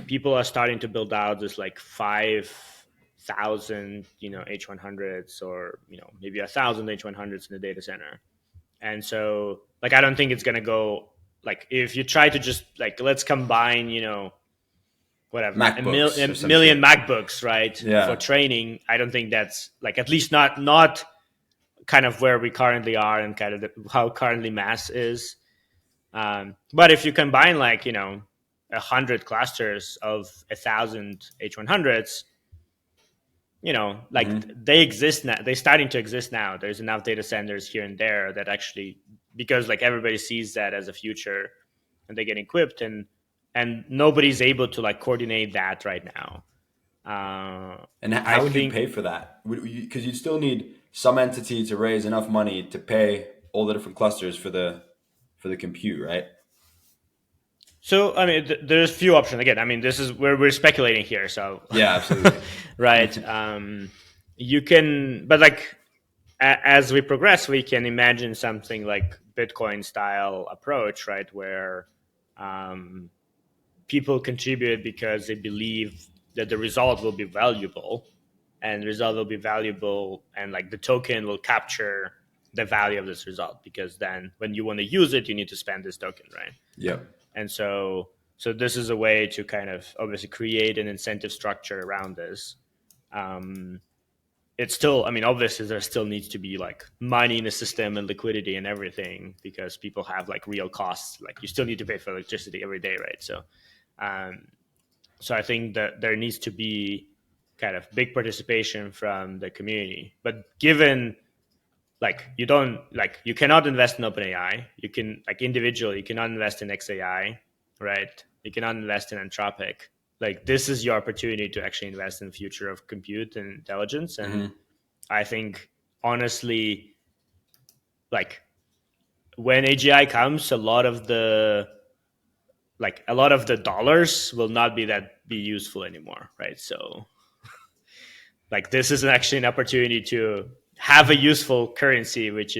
people are starting to build out this like 5,000 H100s, or maybe 1,000 H100s in the data center. And so like I don't think it's going to go like if you try to just like let's combine whatever MacBooks or a some million shit. MacBooks, right, for Yeah. training. I don't think that's like at least not kind of where we currently are and kind of how currently mass is. But if you combine 100 clusters of 1,000 H100s, they exist now. They're starting to exist now. There's enough data centers here and there that actually, because everybody sees that as a future, and they get equipped, and nobody's able to coordinate that right now. And how would you pay for that? Because you'd still need some entity to raise enough money to pay all the different clusters for the compute, right? So, I mean, there's few options. Again, I mean, this is where we're speculating here. So, yeah, absolutely. right. You can, but as we progress, we can imagine something like Bitcoin style approach, right? Where people contribute because they believe that the result will be valuable, and the result will be valuable, and the token will capture the value of this result, because then when you want to use it, you need to spend this token, right? Yep. And so this is a way to kind of obviously create an incentive structure around this. It's still, I mean, obviously there still needs to be money in the system and liquidity and everything, because people have real costs. You still need to pay for electricity every day, right? So I think that there needs to be kind of big participation from the community. But given you cannot invest in OpenAI, you can individually, you cannot invest in XAI, right? You cannot invest in Anthropic. This is your opportunity to actually invest in the future of compute and intelligence. And I think honestly, when AGI comes, a lot of the dollars will not be useful anymore, right? So this is actually an opportunity to have a useful currency, which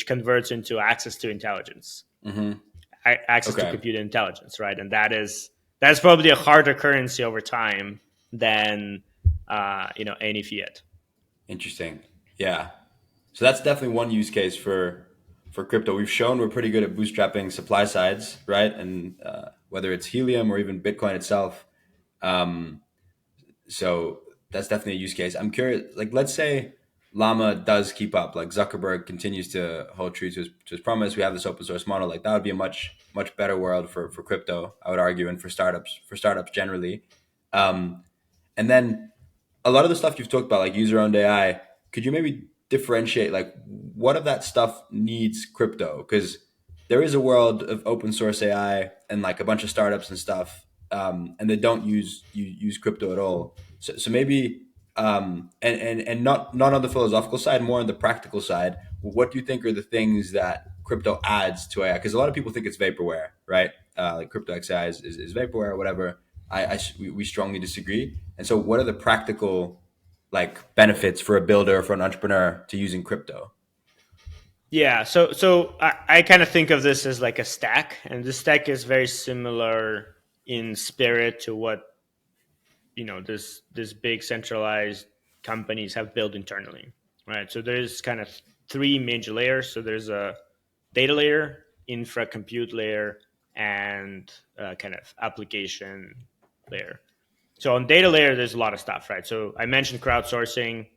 converts into access to intelligence, access to compute intelligence, right? And that's probably a harder currency over time than any fiat. Interesting. Yeah. So that's definitely one use case for crypto. We've shown we're pretty good at bootstrapping supply sides, right? And whether it's Helium or even Bitcoin itself. So that's definitely a use case. I'm curious, let's say Llama does keep up, Zuckerberg continues to hold true to his promise. We have this open source model. That would be a much better world for crypto, I would argue, and for startups generally. And then a lot of the stuff you've talked about, user owned AI, could you maybe differentiate what of that stuff needs crypto? Because there is a world of open source AI and a bunch of startups and stuff, and they don't use crypto at all. So maybe and not on the philosophical side, more on the practical side. What do you think are the things that crypto adds to AI? Because a lot of people think it's vaporware, right? Crypto X AI is vaporware or whatever. We strongly disagree. And so, what are the practical benefits for a builder, for an entrepreneur to using crypto? Yeah, so I kind of think of this as a stack, and the stack is very similar in spirit to what this big centralized companies have built internally, right? So there's kind of three major layers. So there's a data layer, infra compute layer, and kind of application layer. So on data layer, there's a lot of stuff, right? So I mentioned crowdsourcing.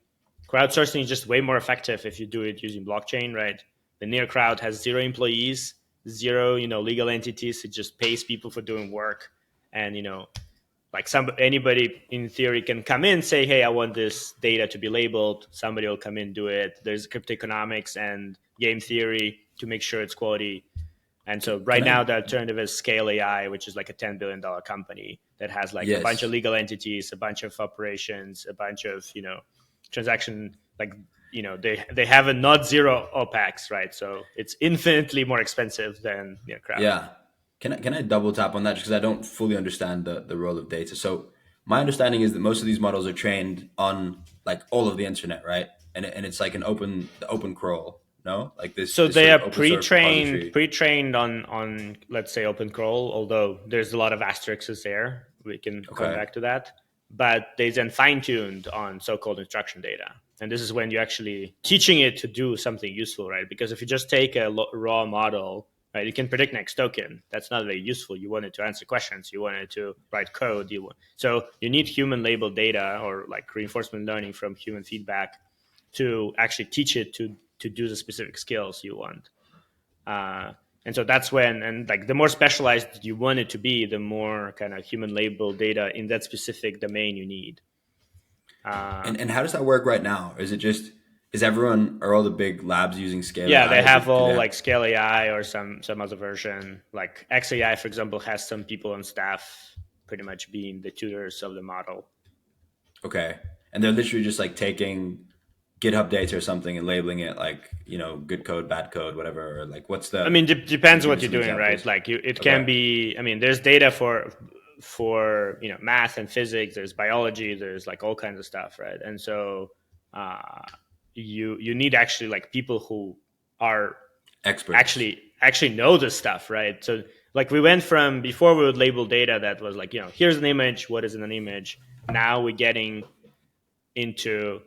Crowdsourcing is just way more effective if you do it using blockchain, right? The Near crowd has 0 employees, 0 legal entities. It just pays people for doing work, and anybody in theory can come in, say, hey, I want this data to be labeled. Somebody will come in, do it. There's crypto economics and game theory to make sure it's quality. And so right now the alternative is Scale AI, which is a $10 billion company that has a bunch of legal entities, a bunch of operations, a bunch of transaction, they have a not zero OPEX, right? So it's infinitely more expensive than crowd. Yeah. Can I double tap on that, just because I don't fully understand the role of data? So my understanding is that most of these models are trained on all of the internet, right? And it's an open crawl, no? This. So this they sort are of open source repository. pre-trained on let's say open crawl, although there's a lot of asterisks there. We can come back to that. But they then fine-tuned on so-called instruction data. And this is when you're actually teaching it to do something useful, right? Because if you just take a raw model, right, you can predict next token. That's not very useful. You want it to answer questions. You want it to write code. So you need human labeled data, or reinforcement learning from human feedback to actually teach it to do the specific skills you want. And so that's when, and like the more specialized you want it to be, the more kind of human label data in that specific domain you need. And how does that work right now? Is it just are all the big labs using Scale Yeah, AI? they have all like Scale AI or some other version. Like XAI, for example, has some people on staff pretty much being the tutors of the model. Okay, and they're literally just like taking GitHub data or something and labeling it like, good code, bad code, whatever. Or like, what's the? I mean, depends give what me you're some doing, right? examples. Like it can be. I mean, there's data for math and physics. There's biology. There's like all kinds of stuff, right? And so you need actually like people who are Experts. actually know this stuff, right? So like we went from before we would label data that was like, here's an image, what is in an image. Now we're getting into,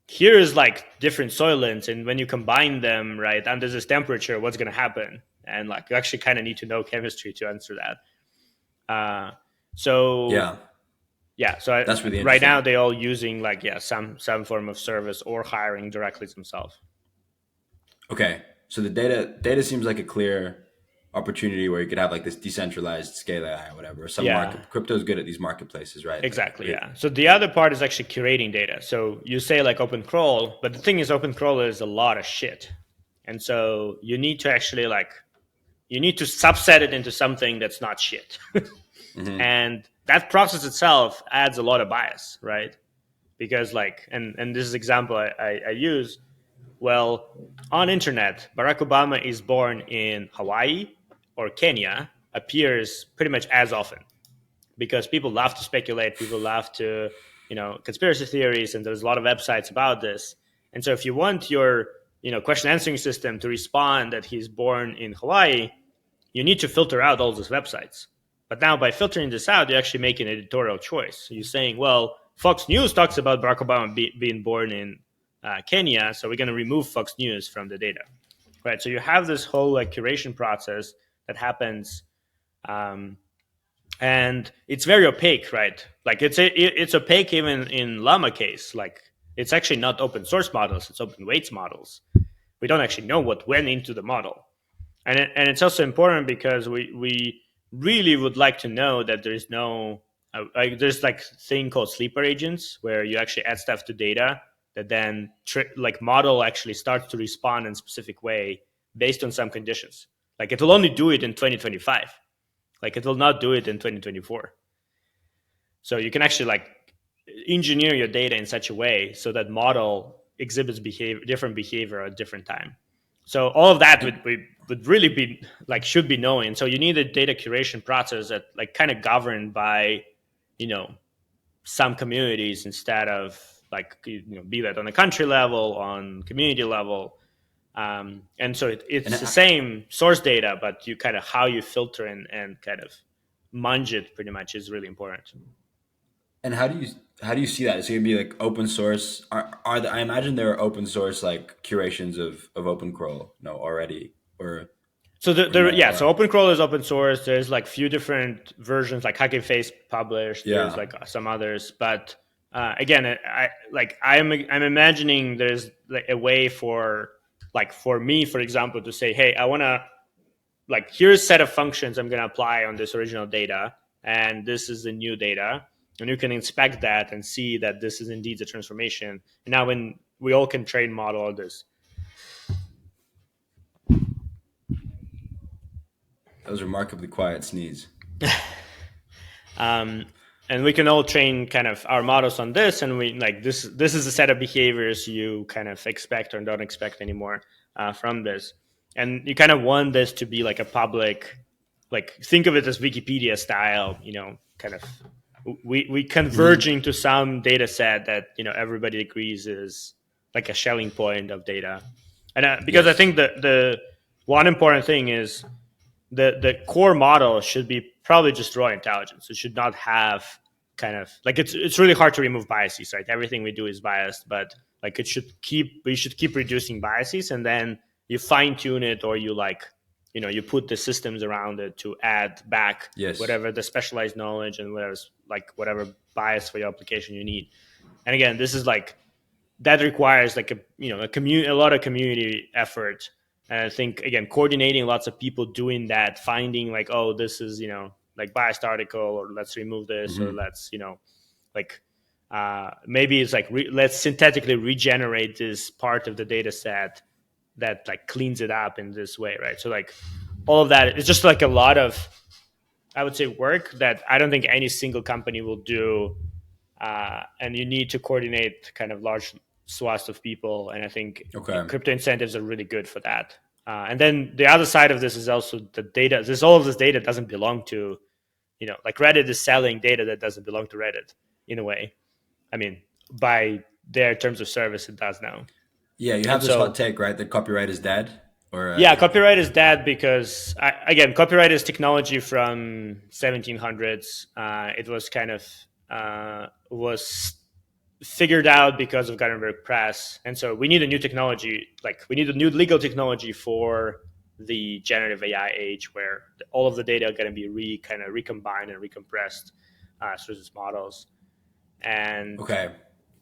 here's like different soylents, and when you combine them, right, under this temperature, what's going to happen? And like you actually kind of need to know chemistry to answer that. So That's really right interesting. now they all using like some form of service or hiring directly themselves. Okay, so the data seems like a clear opportunity where you could have like this decentralized Scale AI or whatever. Some market crypto is good at these marketplaces, right? Exactly, Like, yeah. So the other part is actually curating data. So you say like open crawl, but the thing is open crawl is a lot of shit. And so you need to actually you need to subset it into something that's not shit. And that process itself adds a lot of bias, right? Because like, and this is example I use, well, on internet, Barack Obama is born in Hawaii or Kenya appears pretty much as often because people love to speculate, people love to, conspiracy theories, and there's a lot of websites about this. And so if you want your, question answering system to respond that he's born in Hawaii, you need to filter out all those websites. But now by filtering this out, you actually make an editorial choice. So you're saying, well, Fox News talks about Barack Obama being born in Kenya, so we're going to remove Fox News from the data, right? So you have this whole like curation process that happens, and it's very opaque, right? Like it's opaque even in Llama case. Like it's actually not open source models; it's open weights models. We don't actually know what went into the model, and it's also important because we really would like to know that there's no there's like thing called sleeper agents where you actually add stuff to data that then like model actually starts to respond in a specific way based on some conditions. Like it will only do it in 2025. Like it will not do it in 2024. So you can actually like engineer your data in such a way so that model exhibits different behavior at different time. So all of that would really be like should be known. So you need a data curation process that like kind of governed by, some communities instead of like be that on a country level, on community level. And so it's the same source data, but you kind of how you filter and kind of munge it pretty much is really important. And how do you see that? Is it gonna be like open source? I imagine there are open source like curations of OpenCrawl, no, already, or So no? so OpenCrawl is open source. There's like few different versions, like Hugging Face published. There's Yeah. like some others, but again, I'm imagining there's like a way for me, for example, to say, hey, I want to like here's a set of functions I'm going to apply on this original data, and this is the new data, and you can inspect that and see that this is indeed the transformation. And now when we all can train model this. That was a remarkably quiet sneeze. And we can all train kind of our models on this, and we like this is a set of behaviors you kind of expect or don't expect anymore from this. And you kind of want this to be like a public, like think of it as Wikipedia style, kind of we converging to some data set that everybody agrees is like a Schelling point of data. And because I Yes. think the one important thing is the core model should be probably just raw intelligence. It should not have kind of like it's really hard to remove biases, right? Everything we do is biased, but like we should keep reducing biases, and then you fine tune it, or you you put the systems around it to add back Yes. whatever the specialized knowledge and whatever bias for your application you need. And again, this is like that requires like a lot of community effort. And I think, again, coordinating lots of people doing that, finding like, oh, this is, like biased article, or let's remove this, or Hmm. let's, like maybe it's like let's synthetically regenerate this part of the data set that like cleans it up in this way, right? So like all of that is just like a lot of, I would say, work that I don't think any single company will do, and you need to coordinate kind of large swaths of people. And I think Okay. crypto incentives are really good for that. And then the other side of this is also the data. All of this data doesn't belong to, like Reddit is selling data that doesn't belong to Reddit in a way. I mean, by their terms of service, it does now. Yeah, you And have this hot so, take, right? That copyright is dead, or yeah, copyright is dead because, again, copyright is technology from 1700s. It was kind of was figured out because of Gutenberg Press, and so we need a new technology. Like we need a new legal technology for the generative AI age, where all of the data are going to be kind of recombined and recompressed through these models. And okay.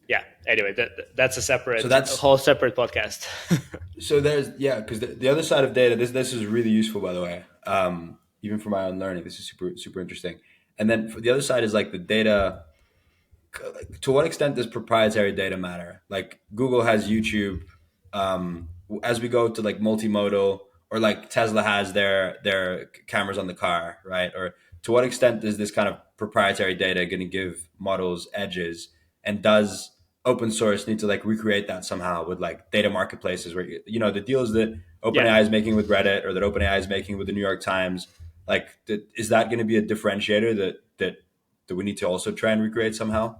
yeah, anyway, that's So a that's whole separate podcast. so there's yeah, because the other side of data, this is really useful, by the way. Even for my own learning, this is super interesting. And then for the other side is like the data. To what extent does proprietary data matter? Like Google has YouTube. As we go to like multimodal, or like Tesla has their cameras on the car, right? Or to what extent is this kind of proprietary data going to give models edges? And does open source need to like recreate that somehow with like data marketplaces where the deals that Yeah, OpenAI is making with Reddit, or that OpenAI is making with the New York Times? Like, is that going to be a differentiator that we need to also try and recreate somehow?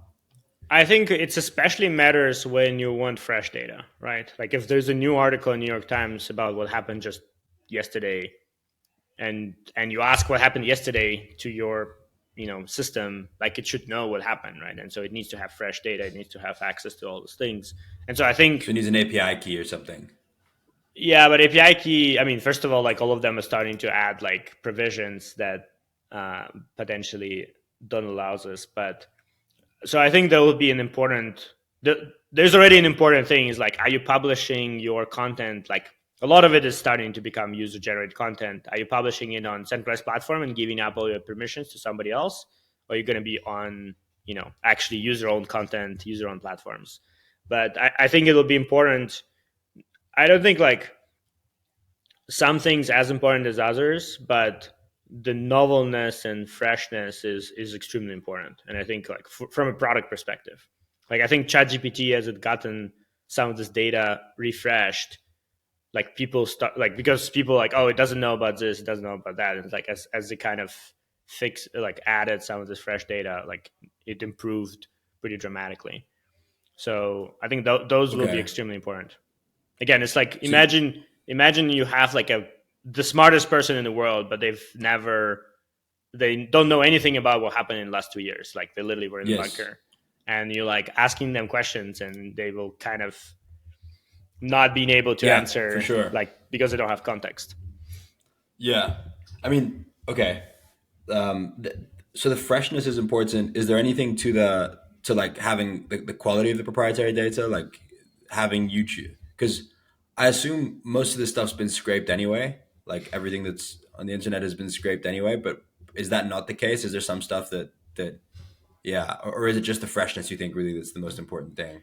I think it's especially matters when you want fresh data, right? Like if there's a new article in New York Times about what happened just yesterday, and you ask what happened yesterday to your system, like it should know what happened, right? And so it needs to have fresh data, it needs to have access to all those things. And so I So it think, needs an API key or something. yeah, but API key, I mean, first of all, like all of them are starting to add like provisions that potentially don't allow this. But so I think there will be an important, there's already an important thing is like, are you publishing your content? Like a lot of it is starting to become user generated content. Are you publishing it on centralized platform and giving up all your permissions to somebody else? Or are you going to be on, actually user owned content, user owned platforms? But I think it'll be important. I don't think like some things as important as others, but the novelness and freshness is extremely important. And I think like from a product perspective, like I think ChatGPT, as it gotten some of this data refreshed, like people start like, because people like, oh, it doesn't know about this, it doesn't know about that, and it's like as they kind of added some of this fresh data, like it improved pretty dramatically. So I think those will be Okay. extremely important. Again, it's like So imagine you have like the smartest person in the world, but they don't know anything about what happened in the last 2 years. Like they literally were in the yes. bunker, and you're like asking them questions, and they will kind of not being able to Yeah, for answer, sure. like because they don't have context. Yeah. I mean, okay. Th- so the freshness is important. Is there anything to like having the quality of the proprietary data, like having YouTube? Because I assume most of this stuff's been scraped anyway. Like everything that's on the internet has been scraped anyway. But is that not the case? Is there some stuff that yeah, or is it just the freshness you think really that's the most important thing?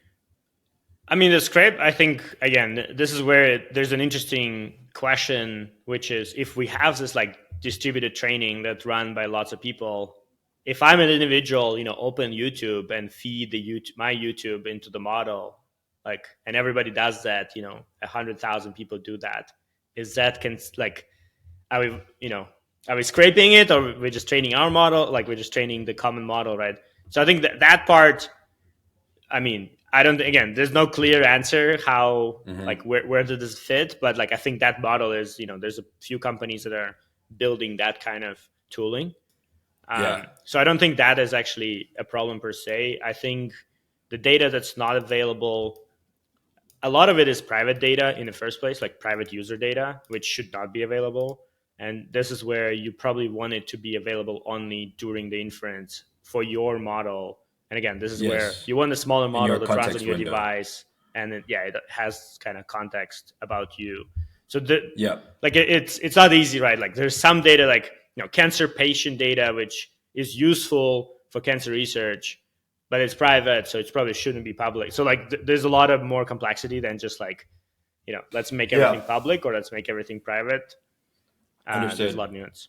I mean, the scrape, I think, again, this is where there's an interesting question, which is if we have this like distributed training that's run by lots of people, if I'm an individual, open YouTube and feed my YouTube into the model, like, and everybody does that, 100,000 people do that. Is that like, are we, are we scraping it, or we're just training our model? Like we're just training the common model, right? So I think that part, I mean, I don't. Again, there's no clear answer how like Hmm. where does this fit, but like I think that model is, there's a few companies that are building that kind of tooling. Yeah. So I don't think that is actually a problem per se. I think the data that's not available, a lot of it is private data in the first place, like private user data, which should not be available. And this is where you probably want it to be available only during the inference for your model. And again, this is where Yes. you want a smaller In your model that runs on context your window. device. and it has kind of context about you. So Yeah. it's not easy, right? Like there's some data, like cancer patient data, which is useful for cancer research, but it's private, so it probably shouldn't be public. So like there's a lot of more complexity than just like let's make everything Yeah. public or let's make everything private. There's a Understood. lot of nuance.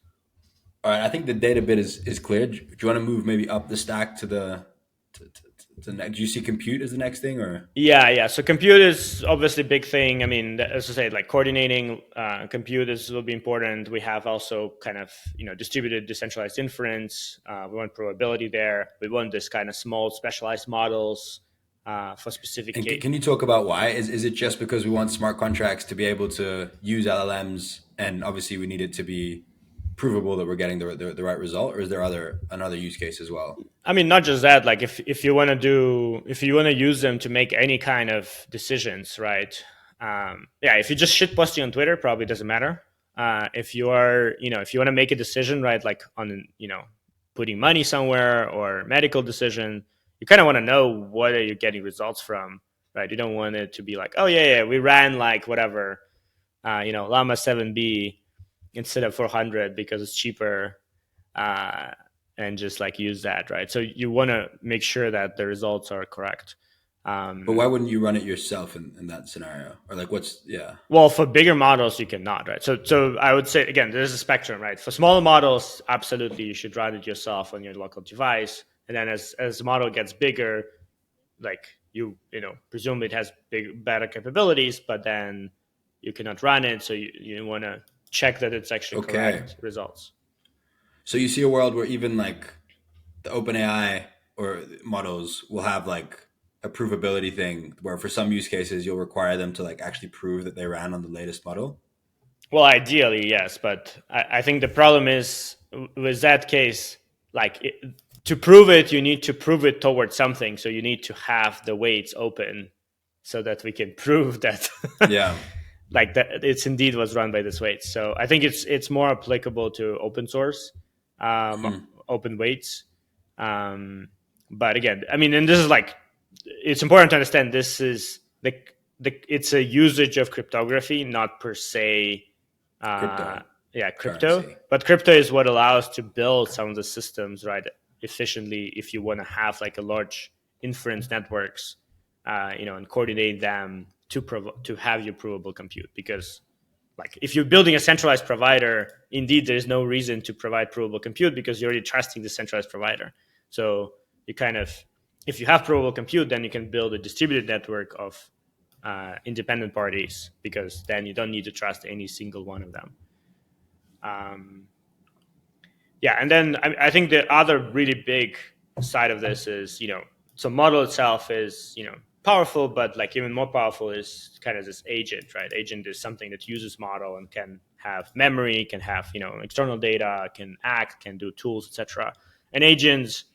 All right. I think the data bit is clear. Do you want to move maybe up the stack to the next? Do you see compute as the next thing, or? Yeah. So compute is obviously a big thing. I mean, as I say, like coordinating compute will be important. We have also kind of distributed decentralized inference. We want probability there. We want this kind of small specialized models for specific And case. can you talk about why? Is it just because we want smart contracts to be able to use LLMs, and obviously we need it to be provable that we're getting the right result, or is there another use case as well? I mean, not just that. Like, if you want to use them to make any kind of decisions, right? If you're just shit posting on Twitter, probably doesn't matter. If you are, if you want to make a decision, right, like on, putting money somewhere or medical decision, you kind of want to know what are you getting results from, right? You don't want it to be like, oh yeah, we ran like whatever, Llama 7B instead of 400 because it's cheaper. And just like use that, right? So you want to make sure that the results are correct. But why wouldn't you run it yourself in that scenario? Or like yeah. Well, for bigger models, you cannot, right? So I would say, again, there's a spectrum, right? For smaller models, absolutely, you should run it yourself on your local device. And then as the model gets bigger, like presumably it has better capabilities, but then you cannot run it. So you want to check that it's actually correct results. So you see a world where even like the OpenAI or models will have like a provability thing where for some use cases you'll require them to like actually prove that they ran on the latest model. Well, ideally, yes, but I think the problem is with that case, like to prove it, you need to prove it towards something. So you need to have the weights open so that we can prove that, Yeah. like that it's indeed was run by this weights. So I think it's more applicable to open source, open weights. But again, I mean, and this is like it's important to understand this is it's a usage of cryptography, not per se Crypto crypto. currency. But crypto is what allows to build some of the systems, right, efficiently if you want to have like a large inference networks, and coordinate them to have your provable compute. Because like if you're building a centralized provider, indeed there's no reason to provide provable compute because you're already trusting the centralized provider. So you kind of, if you have provable compute, then you can build a distributed network of independent parties, because then you don't need to trust any single one of them. And then I think the other really big side of this is, so model itself is, powerful, but like even more powerful is kind of this agent, right? Agent is something that uses model and can have memory, can have, external data, can act, can do tools, etc. And agents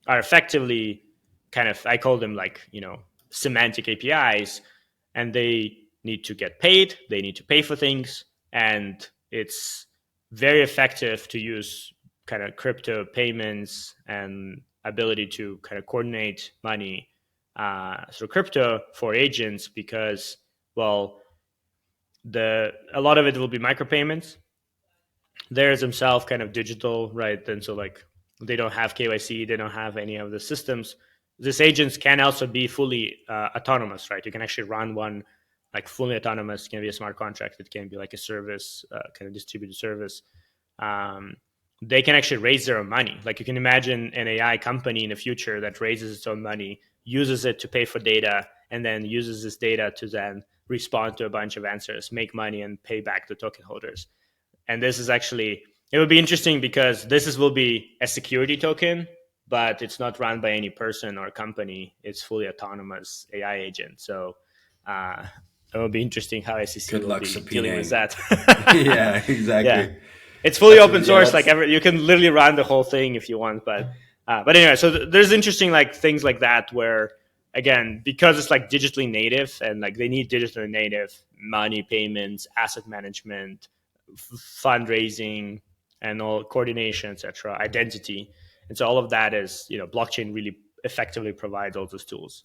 are effectively kind of, I call them like, semantic APIs, and they need to get paid, they need to pay for things, and it's very effective to use kind of crypto payments and ability to kind of coordinate money through crypto for agents, because, well, a lot of it will be micropayments. Theirs themselves kind of digital, right? And so like they don't have KYC, they don't have any of the systems. These agents can also be fully autonomous, right? You can actually run one like fully autonomous. It can be a smart contract. It can be like a service, kind of distributed service. They can actually raise their own money. Like you can imagine an AI company in the future that raises its own money, uses it to pay for data, and then uses this data to then respond to a bunch of answers, make money, and pay back the token holders. And this is actually, it would be interesting because will be a security token, but it's not run by any person or company. It's fully autonomous AI agent. So it will be interesting how SEC Good will luck be subpoenaing. dealing with that. Yeah, exactly. Yeah. It's fully That's open source. Like you can literally run the whole thing if you want. But anyway, so there's interesting like things like that where, again, because it's like digitally native and like they need digitally native money payments, asset management, fundraising, and all coordination, etc., identity. And so all of that is, blockchain really effectively provides all those tools.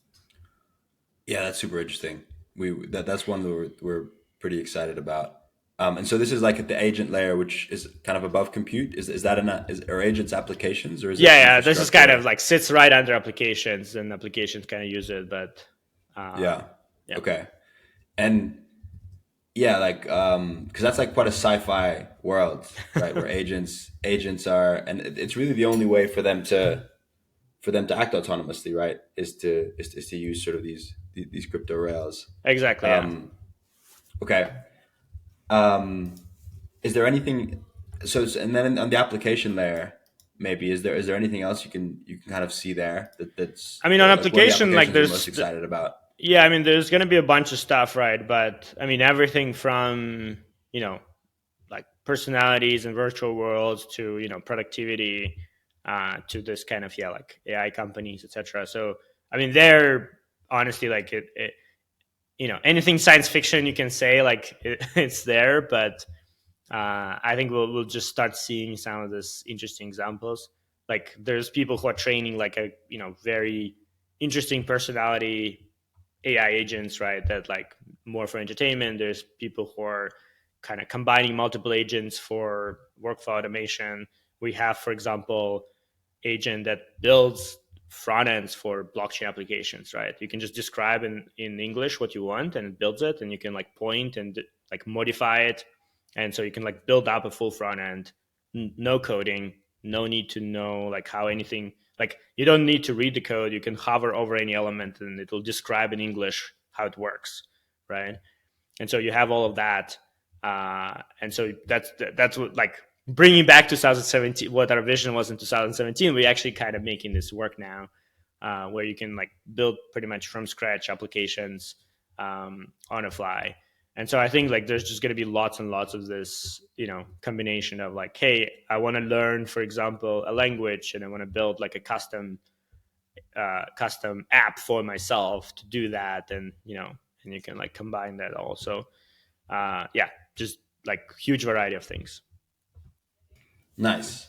Yeah, that's super interesting. That's one that we're pretty excited about. And so this is like at the agent layer, which is kind of above compute. Is that are agents applications, or is it Yeah, this is kind of infrastructure? like sits right under applications, and applications kind of use it. But Yeah. yeah, Okay. And yeah, like because that's like quite a sci-fi world, right? Where agents are, and it's really the only way for them to act autonomously, right? Is to use sort of these crypto rails. exactly. Yeah. Um, okay. Um, is there anything? And then on the application layer, maybe is there anything else you can kind of see there I mean, on like what are the application, like applications you're most excited about? yeah, I mean, there's going to be a bunch of stuff, right? But I mean, everything from, like personalities and virtual worlds to, productivity, to this kind of, yeah, like AI companies, etc. So, I mean, they're honestly like anything science fiction you can say, like it's there, but I think we'll just start seeing some of these interesting examples. Like there's people who are training like a very interesting personality AI agents, right? That like more for entertainment. There's people who are kind of combining multiple agents for workflow automation. We have, for example, agent that builds front ends for blockchain applications, right? You can just describe in English what you want and it builds it, and you can like point and like modify it. And so you can like build up a full front end, no coding, no need to know like how anything, like you don't need to read the code. You can hover over any element and it will describe in English how it works, right? And so you have all of that, and so that's what, like, bringing back 2017, what our vision was in 2017. We actually kind of making this work now, where you can like build pretty much from scratch applications, on a fly. And so I think like there's just going to be lots and lots of this, combination of like, hey, I want to learn, for example, a language, and I want to build like a custom app for myself to do that, and and you can like combine that also. Yeah, just like huge variety of things. Nice.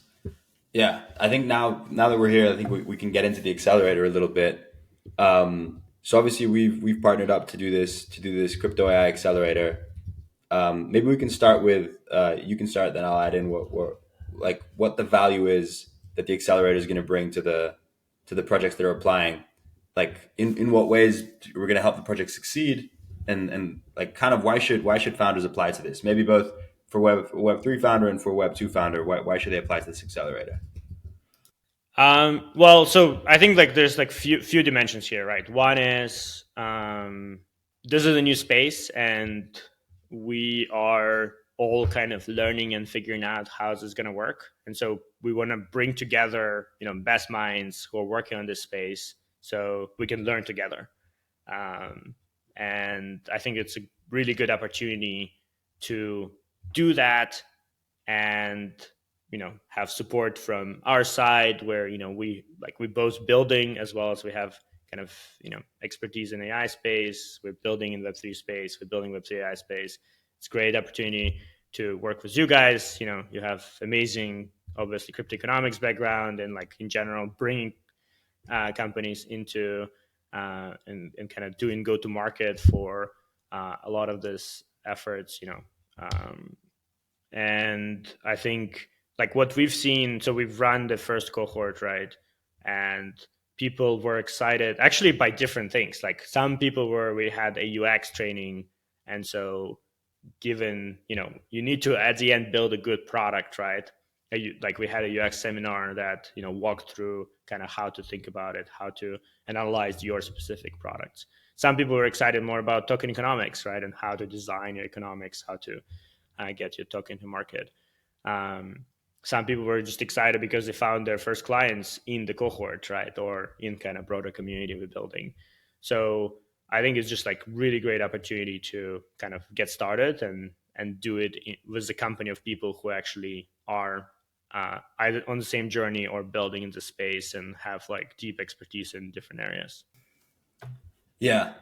Yeah, I think now that we're here, I think we can get into the accelerator a little bit. So obviously we've partnered up to do this crypto AI accelerator. Maybe we can start with you can start, then I'll add in what the value is that the accelerator is going to bring to the projects that are applying. Like in what ways we're going to help the project succeed, and like kind of why should founders apply to this? Maybe both for Web 3 founder and for Web 2 founder. Why should they apply to this accelerator? Well, so I think like there's like few dimensions here, right? One is, this is a new space, and we are all kind of learning and figuring out how this is going to work. And so we want to bring together, best minds who are working on this space, so we can learn together. Um, and I think it's a really good opportunity to do that, and have support from our side, where we both building, as well as we have kind of expertise in AI space. We're building in Web3 space. We're building Web3 AI space. It's a great opportunity to work with you guys. You have amazing, obviously, crypto economics background, and like in general bringing companies into, and kind of doing go to market for a lot of this efforts. And I think like what we've seen, so we've run the first cohort, right? And people were excited actually by different things. Like some people were, we had a UX training. And so given, you need to at the end build a good product, right? Like we had a UX seminar that, walked through kind of how to think about it, how to analyze your specific products. Some people were excited more about token economics, right? And how to design your economics, how to get your token to market. Um, some people were just excited because they found their first clients in the cohort, right, or in kind of broader community we're building. So I think it's just like really great opportunity to kind of get started and do it with the company of people who actually are either on the same journey or building in the space and have like deep expertise in different areas. Yeah,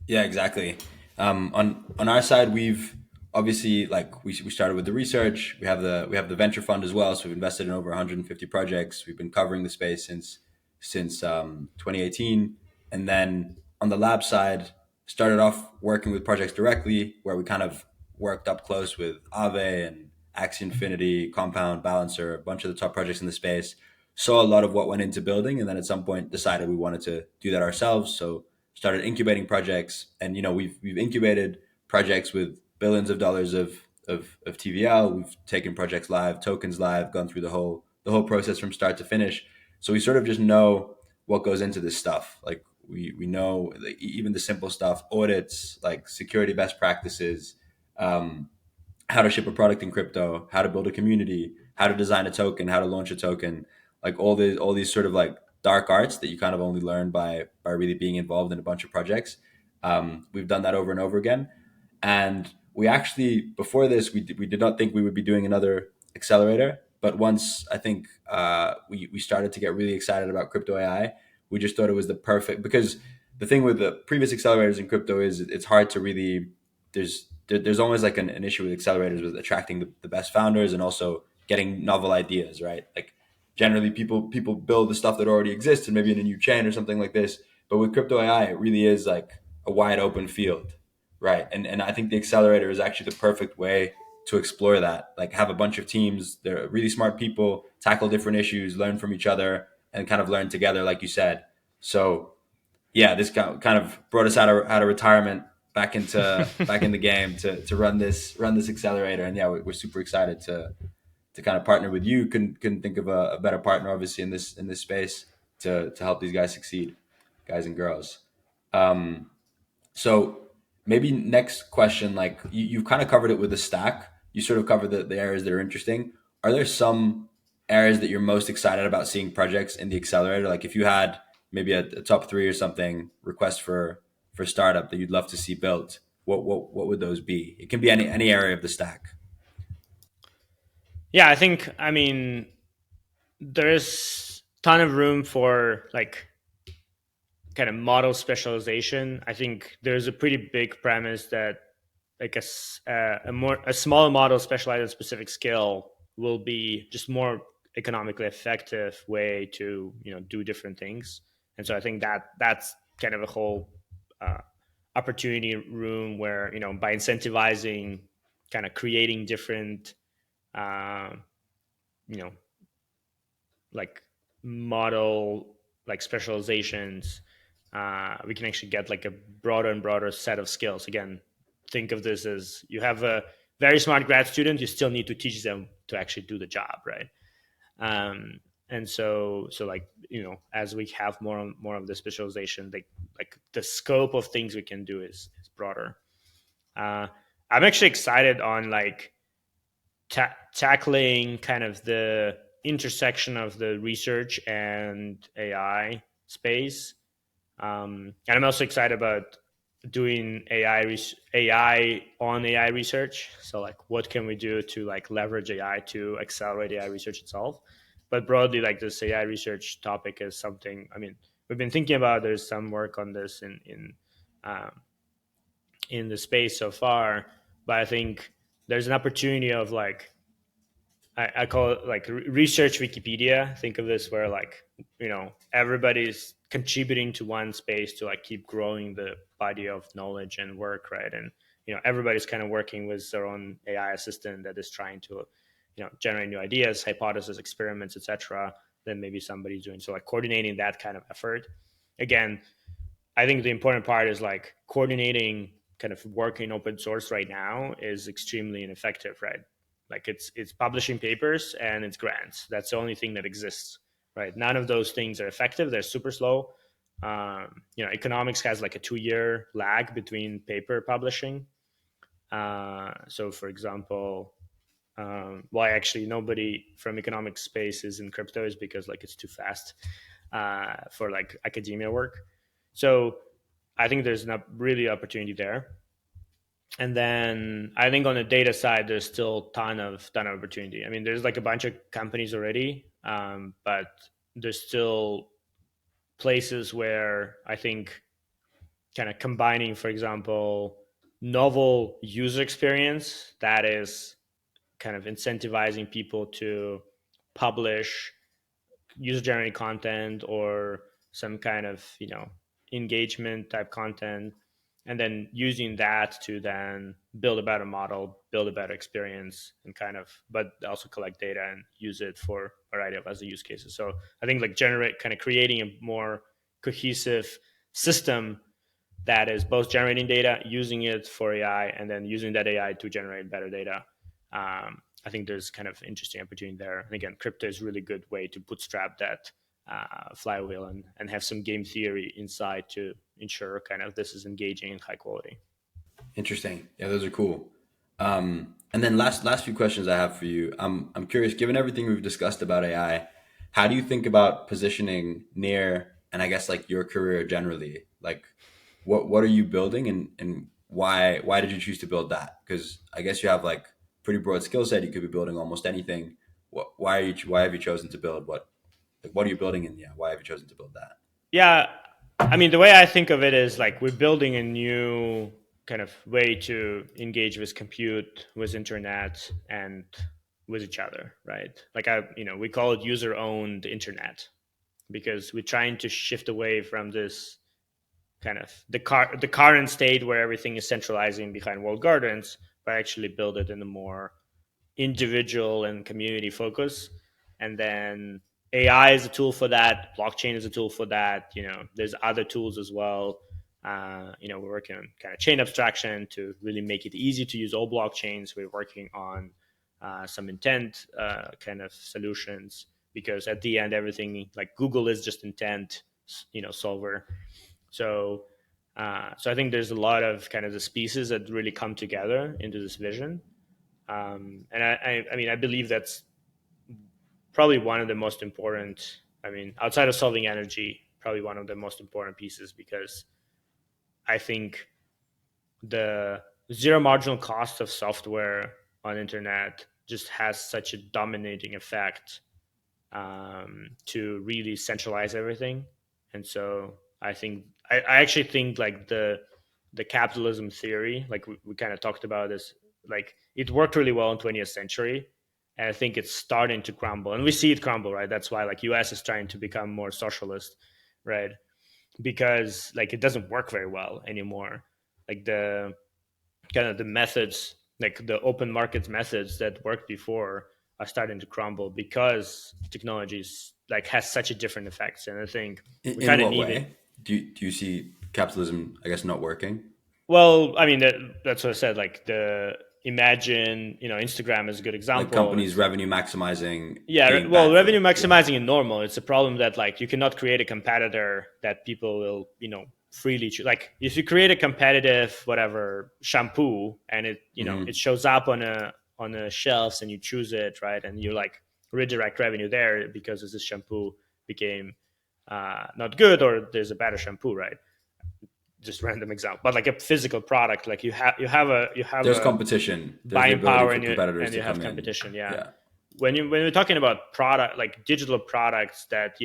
yeah, exactly. On our side, we've obviously we started with the research. We have the venture fund as well. So we've invested in over 150 projects. We've been covering the space since 2018. And then on the lab side, started off working with projects directly, where we kind of worked up close with Aave and Axie Infinity, Compound, Balancer, a bunch of the top projects in the space. Saw a lot of what went into building, and then at some point decided we wanted to do that ourselves. So started incubating projects, and we've incubated projects with billions of dollars of TVL. We've taken projects live, tokens live, gone through the whole process from start to finish. So we sort of just know what goes into this stuff. Like we know, like, even the simple stuff, audits, like security best practices, um, how to ship a product in crypto, how to build a community, how to design a token, how to launch a token, like all these sort of like dark arts that you kind of only learn by really being involved in a bunch of projects. We've done that over and over again, and we actually, before this, we did not think we would be doing another accelerator. But once I think we started to get really excited about crypto AI, we just thought it was the perfect, because the thing with the previous accelerators in crypto is it's hard to really, there's always like an issue with accelerators with attracting the best founders and also getting novel ideas, right? Like generally people build the stuff that already exists and maybe in a new chain or something like this. But with crypto AI, it really is like a wide open field, right? And I think the accelerator is actually the perfect way to explore that. Like have a bunch of teams, they're really smart people, tackle different issues, learn from each other, and kind of learn together, like you said. So yeah, this kind of brought us out of retirement back in the game to run this accelerator. And yeah, we're super excited to kind of partner with you. Couldn't think of a better partner, obviously, in this space to help these guys succeed, guys and girls. Um, so maybe next question, like you've kind of covered it with the stack. You sort of covered the areas that are interesting. Are there some areas that you're most excited about seeing projects in the accelerator? Like if you had maybe a top three or something request for startup that you'd love to see built, what would those be? It can be any area of the stack. Yeah, I mean, there's ton of room for like kind of model specialization. I think there's a pretty big premise that like a smaller model specialized in a specific skill will be just more economically effective way to do different things. And so I think that's kind of a whole uh, opportunity room where by incentivizing kind of creating different uh, you know like model like specializations, we can actually get like a broader and broader set of skills. Again, think of this as you have a very smart grad student, you still need to teach them to actually do the job, right? um, and so like as we have more of the specialization, like the scope of things we can do is broader. uh, I'm actually excited on like tackling kind of the intersection of the research and AI space. And I'm also excited about doing AI on AI research. So like, what can we do to like leverage AI to accelerate AI research itself? But broadly, like this AI research topic is something. I mean, we've been thinking about. There's some work on this um, in the space so far, but I think there's an opportunity of like I call it like research Wikipedia. Think of this where like everybody's contributing to one space to like keep growing the body of knowledge and work, right? And everybody's kind of working with their own AI assistant that is trying to generate new ideas, hypotheses, experiments, etc. Then maybe somebody's doing so like coordinating that kind of effort. Again, I think the important part is like coordinating kind of working open source right now is extremely ineffective, right? Like it's publishing papers and it's grants. That's the only thing that exists, right? None of those things are effective. They're super slow. Economics has like a 2-year lag between paper publishing. So, for example, why actually nobody from economic space is in crypto is because like it's too fast for like academia work. So I think there's not really opportunity there. And then I think on the data side, there's still ton of opportunity. I mean, there's like a bunch of companies already, but there's still places where I think kind of combining, for example, novel user experience that is kind of incentivizing people to publish user generated content or some kind of engagement type content, and then using that to then build a better model, build a better experience, and but also collect data and use it for a variety of other use cases. So I think like creating a more cohesive system that is both generating data, using it for AI, and then using that AI to generate better data. I think there's kind of interesting opportunity there. And again, crypto is a really good way to bootstrap that flywheel and have some game theory inside to ensure kind of this is engaging and high quality. Interesting. Yeah, those are cool. And then last few questions I have for you. I'm curious, given everything we've discussed about AI, how do you think about positioning near and I guess like your career generally? Like what are you building and why did you choose to build that? Because I guess you have like pretty broad skill set. You could be building almost anything. Why have you chosen to build what are you building and yeah, why have you chosen to build that? Yeah, I mean, the way I think of it is like we're building a new kind of way to engage with compute, with internet, and with each other, right? Like we call it user-owned internet because we're trying to shift away from this kind of the current state where everything is centralizing behind walled gardens, but actually build it in a more individual and community focus. And then AI is a tool for that. Blockchain is a tool for that. There's other tools as well. We're working on kind of chain abstraction to really make it easy to use all blockchains. We're working on some intent kind of solutions because at the end, everything like Google is just intent, solver. So I think there's a lot of kind of the pieces that really come together into this vision. And I mean, I believe that's probably one of the most important. I mean, outside of solving energy, probably one of the most important pieces because I think the zero marginal cost of software on internet just has such a dominating effect to really centralize everything. And so I actually think like the capitalism theory, like we kind of talked about this, like it worked really well in 20th century. And I think it's starting to crumble. And we see it crumble, right? That's why like US is trying to become more socialist, right? Because like it doesn't work very well anymore. Like the kind of the methods, like the open markets methods that worked before are starting to crumble because technologies like has such a different effects. And I think we In kind of what need it. way? Do you see capitalism, I guess, not working? Well, I mean, that's what I said. Like the imagine, Instagram is a good Like example. companies It's revenue maximizing yeah, being well, bad revenue for yeah. maximizing is normal. It's a problem that like you cannot create a competitor that people will, freely choose. Like if you create a competitive whatever shampoo and it, it Hmm. shows up on the shelves and you choose it, right, and you like redirect revenue there because this shampoo became not good or there's a better shampoo, right? Just random example, but like a physical product, like you have There's a competition. There's the buying ability power for and competitors and to you have come in. competition. Yeah, Yeah. when we're talking about product like digital products that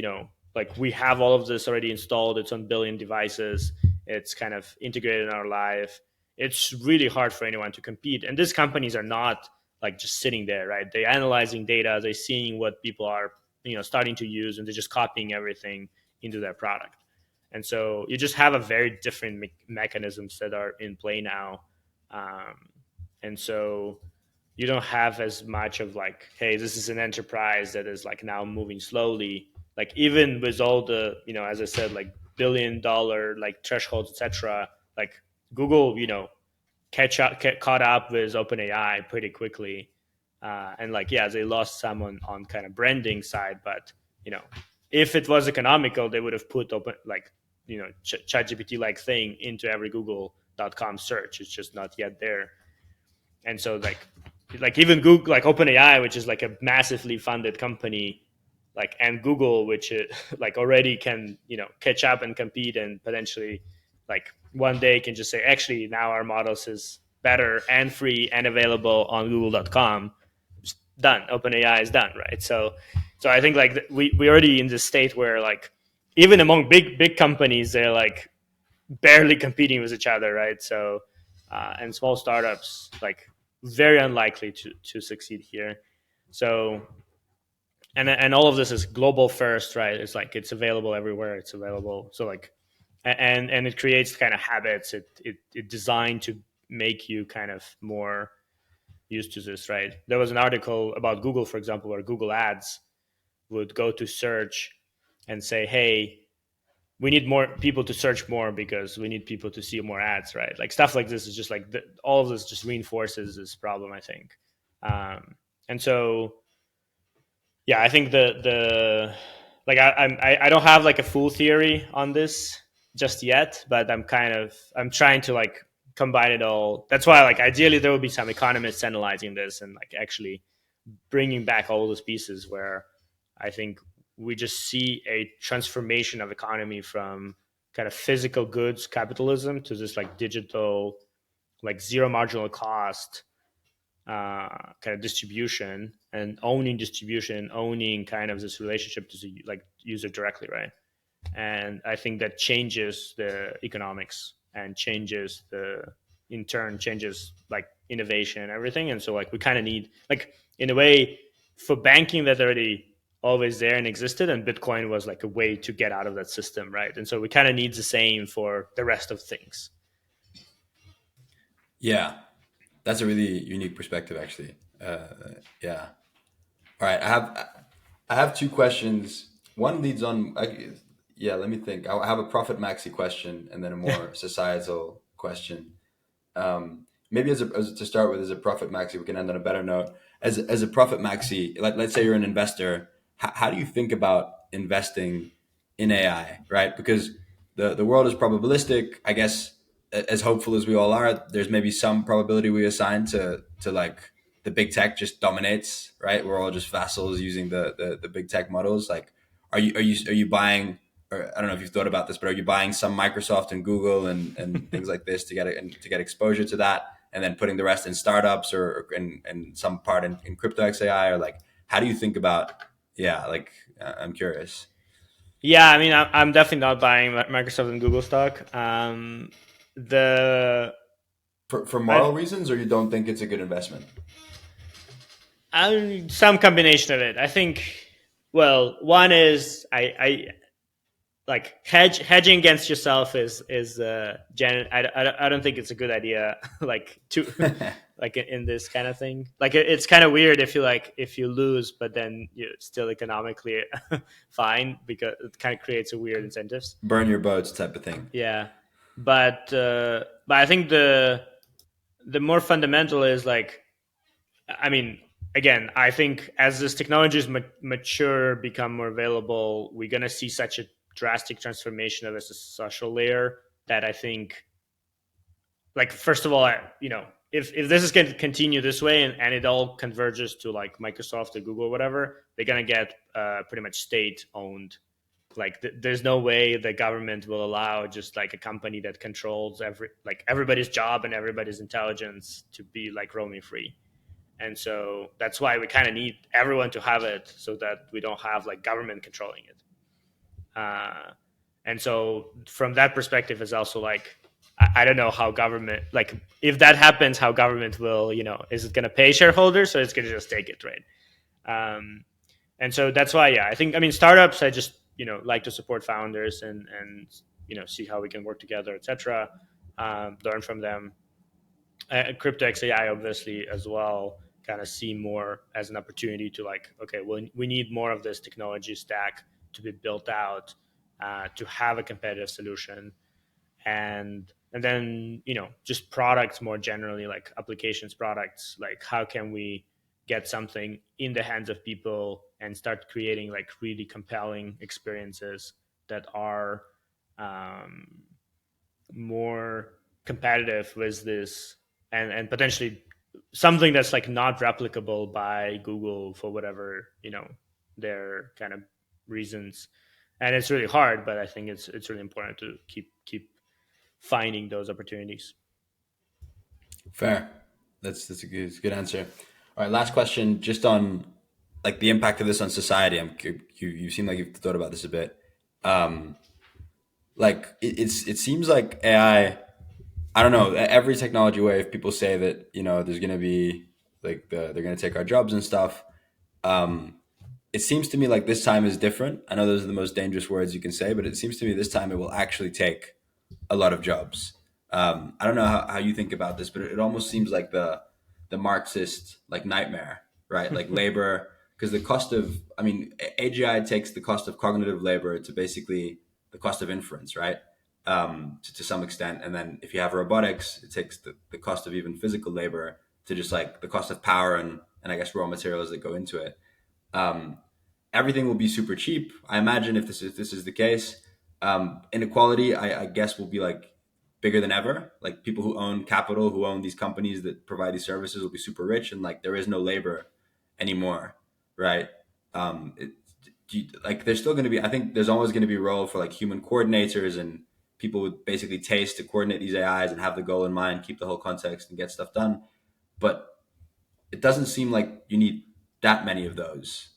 like we have all of this already installed, it's on billion devices, it's kind of integrated in our life, it's really hard for anyone to compete. And these companies are not like just sitting there, right? They're analyzing data, they're seeing what people are starting to use, and they're just copying everything into their product. And so you just have a very different mechanisms that are in play now. And so you don't have as much of like, hey, this is an enterprise that is like now moving slowly. Like even with all the, as I said, like $1 billion like thresholds, etc. Like Google, caught up with OpenAI pretty quickly. And like, yeah, they lost some on kind of branding side, but you know, if it was economical, they would have put open like, ChatGPT like thing into every Google.com search. It's just not yet there. And so like even Google, like OpenAI, which is like a massively funded company, like and Google, which like already can catch up and compete and potentially like one day can just say actually now our models is better and free and available on Google.com. It's done. OpenAI is done, right? So I think like we already in this state where like even among big companies they're like barely competing with each other, right? So and small startups like very unlikely to succeed here. So and all of this is global first, right? It's like it's available everywhere. It's available. So like and it creates kind of habits. It designed to make you kind of more used to this, right? There was an article about Google, for example, where Google Ads would go to search and say, hey, we need more people to search more because we need people to see more ads, right? Like stuff like this is just like all of this just reinforces this problem, I think. And so, yeah, I think the like I don't have like a full theory on this just yet, but I'm trying to like combine it all. That's why like ideally there will be some economists analyzing this and like actually bringing back all those pieces where I think we just see a transformation of economy from kind of physical goods capitalism to this like digital, like zero marginal cost kind of distribution and owning distribution, owning kind of this relationship to the like user directly, right? And I think that changes the economics and changes the in turn changes like innovation and everything. And so like we kind of need like in a way for banking that's already always there and existed, and Bitcoin was like a way to get out of that system, right? And so we kind of need the same for the rest of things. Yeah, that's a really unique perspective, actually. Yeah. All right, I have two questions. One leads on. Yeah, let me think. I have a profit maxi question and then a more societal question. Maybe to start with, as a profit maxi, we can end on a better note. As a profit maxi, let's say you're an investor. How do you think about investing in AI, right? Because the world is probabilistic. I guess as hopeful as we all are, there's maybe some probability we assign to like the big tech just dominates, right? We're all just vassals using the big tech models. Like, are you buying? Or I don't know if you've thought about this, but are you buying some Microsoft and Google and things like this to get it and to get exposure to that, and then putting the rest in startups or in some part in Crypto X AI, or like how do you think about? Yeah, like I'm curious. Yeah, I mean, I'm definitely not buying Microsoft and Google stock. The For I, moral reasons, or you don't think it's a good investment? some combination of it. I think. Well, one is I like hedging against yourself is I don't think it's a good idea. Like to like in this kind of thing. Like it's kind of weird if you like if you lose, but then you're still economically fine because it kind of creates a weird incentives. Burn your boats type of thing. Yeah, but I think the more fundamental is like I mean again I think as this technologies mature become more available we're gonna see such a drastic transformation of this social layer that I think like first of all you know if this is going to continue this way and it all converges to like Microsoft or Google or whatever they're gonna get pretty much state owned like there's no way the government will allow just like a company that controls everybody's job and everybody's intelligence to be like roaming free. And so that's why we kind of need everyone to have it so that we don't have like government controlling it. uh, and so from that perspective is also like I don't know how government like if that happens how government will you know is it going to pay shareholders or is it going to just take it, right? um, and so that's why I think I mean startups I just you know like to support founders and you know see how we can work together, etc. Learn from them. Crypto X AI obviously as well kind of see more as an opportunity to like okay well we need more of this technology stack to be built out to have a competitive solution and then you know just products more generally like applications products like how can we get something in the hands of people and start creating like really compelling experiences that are um, more competitive with this and potentially something that's like not replicable by Google for whatever you know their kind of reasons. And it's really hard but I think it's really important to keep finding those opportunities. Fair. That's a good answer. All right, last question, just on like the impact of this on society. You seem like you've thought about this a bit. Um, like it seems like AI. I don't know. Every technology wave, people say that there's going to be like they're going to take our jobs and stuff. Um, it seems to me like this time is different. I know those are the most dangerous words you can say, but it seems to me this time it will actually take a lot of jobs. I don't know how you think about this, but it almost seems like the Marxist like nightmare, right? Like labor, because the cost of, I mean, AGI takes the cost of cognitive labor to basically the cost of inference, right? To some extent, and then if you have robotics, it takes the cost of even physical labor to just like the cost of power and I guess raw materials that go into it. Um, Everything will be super cheap. I imagine if this is the case, inequality I guess will be like bigger than ever. Like people who own capital, who own these companies that provide these services, will be super rich, and like there is no labor anymore, right? It, like there's still going to be. I think there's always going to be a role for like human coordinators and people with basically taste to coordinate these AIs and have the goal in mind, keep the whole context, and get stuff done. But it doesn't seem like you need that many of those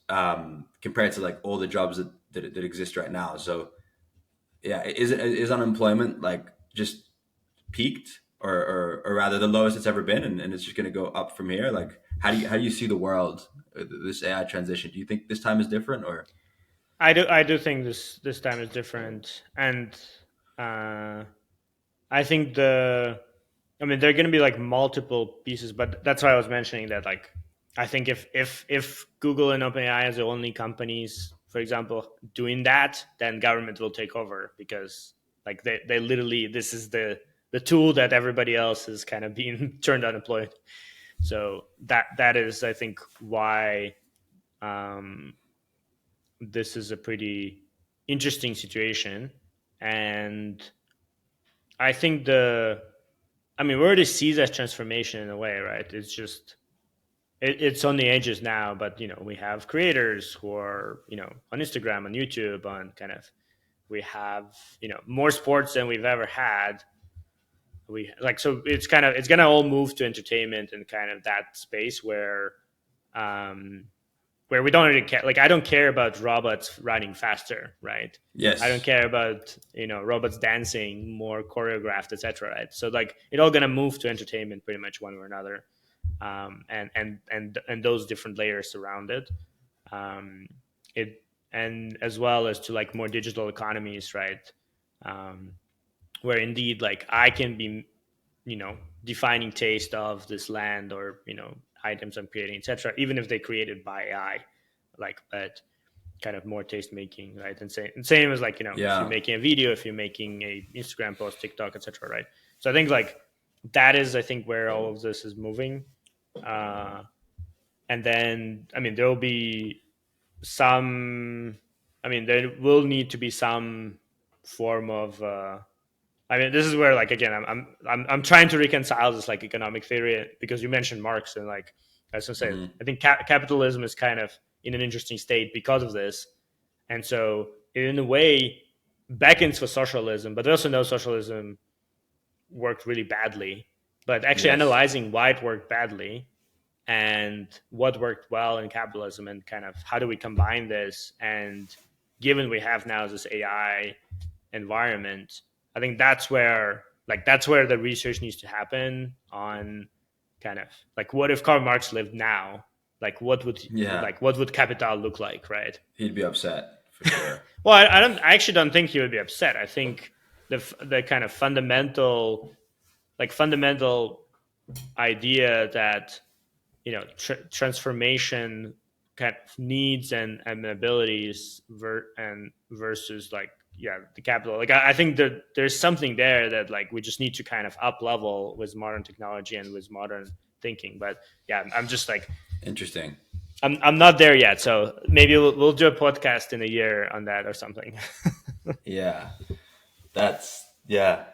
compared to like all the jobs that exist right now. So yeah, is unemployment like just peaked or rather the lowest it's ever been and it's just going to go up from here? Like how do you see the world, this AI transition? Do you think this time is different or? I do think this time is different, and uh, I think I mean, there are going to be like multiple pieces, but that's why I was mentioning that. Like, I think if Google and OpenAI as the only companies, for example, doing that, then government will take over because like they literally this is the tool that everybody else is kind of being turned unemployed. So that is, I think, why um, this is a pretty interesting situation, and I think I mean, we already see that transformation in a way, right? It's just it's on the edges now, but we have creators who are on Instagram, on YouTube, on kind of we have more sports than we've ever had. We like so it's gonna all move to entertainment and kind of that space um, where we don't really care. Like I don't care about robots running faster, right? I don't Yes. care about robots dancing more choreographed, etc. Right? So like it all gonna move to entertainment pretty much one way or another, and those different layers around it. Um, it and as well as to like more digital economies, right? Um, where indeed like I can be defining taste of this land or items I'm creating, etc. Even if they created by AI, like but kind of more taste making, right? And same as like if you're Yeah. making a video, if you're making a Instagram post, TikTok, etc. Right? So I think like that is I think where all of this is moving, uh, and then I mean there will be some. I mean there will need to be some form of I mean, this is where, like, again, I'm trying to reconcile this like economic theory because you mentioned Marx and like, as I said, Hmm. I think capitalism is kind of in an interesting state because of this, and so in a way beckons for socialism, but we also know socialism worked really badly. But actually Yes. analyzing why it worked badly and what worked well in capitalism and kind of how do we combine this and given we have now this AI environment, I think that's where the research needs to happen on kind of like what if Karl Marx lived now? Like Yeah. what would capital look like, right? He'd be upset for sure. Well, I actually don't think he would be upset. I think the kind of fundamental idea that transformation kind of needs and abilities and versus like the capital, like I think that there's something there that like we just need to kind of up level with modern technology and with modern thinking. But yeah, I'm just like Interesting. I'm not there yet, so maybe we'll do a podcast in a year on that or something. Yeah. That's yeah.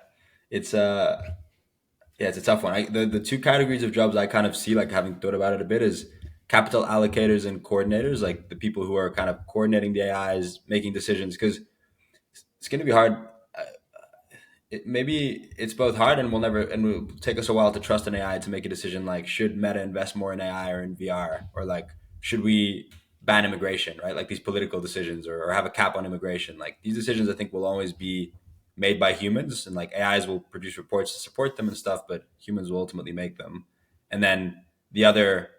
It's yeah, it's a tough one. The two categories of jobs I kind of see, like having thought about it a bit, is capital allocators and coordinators, like the people who are kind of coordinating the AIs, making decisions, because it's going to be hard. Maybe it's both hard and will take us a while to trust an AI to make a decision like should Meta invest more in AI or in VR, or like should we ban immigration, right? Like these political decisions, or have a cap on immigration. Like these decisions, I think will always be made by humans, and like AIs will produce reports to support them and stuff, but humans will ultimately make them. And then the other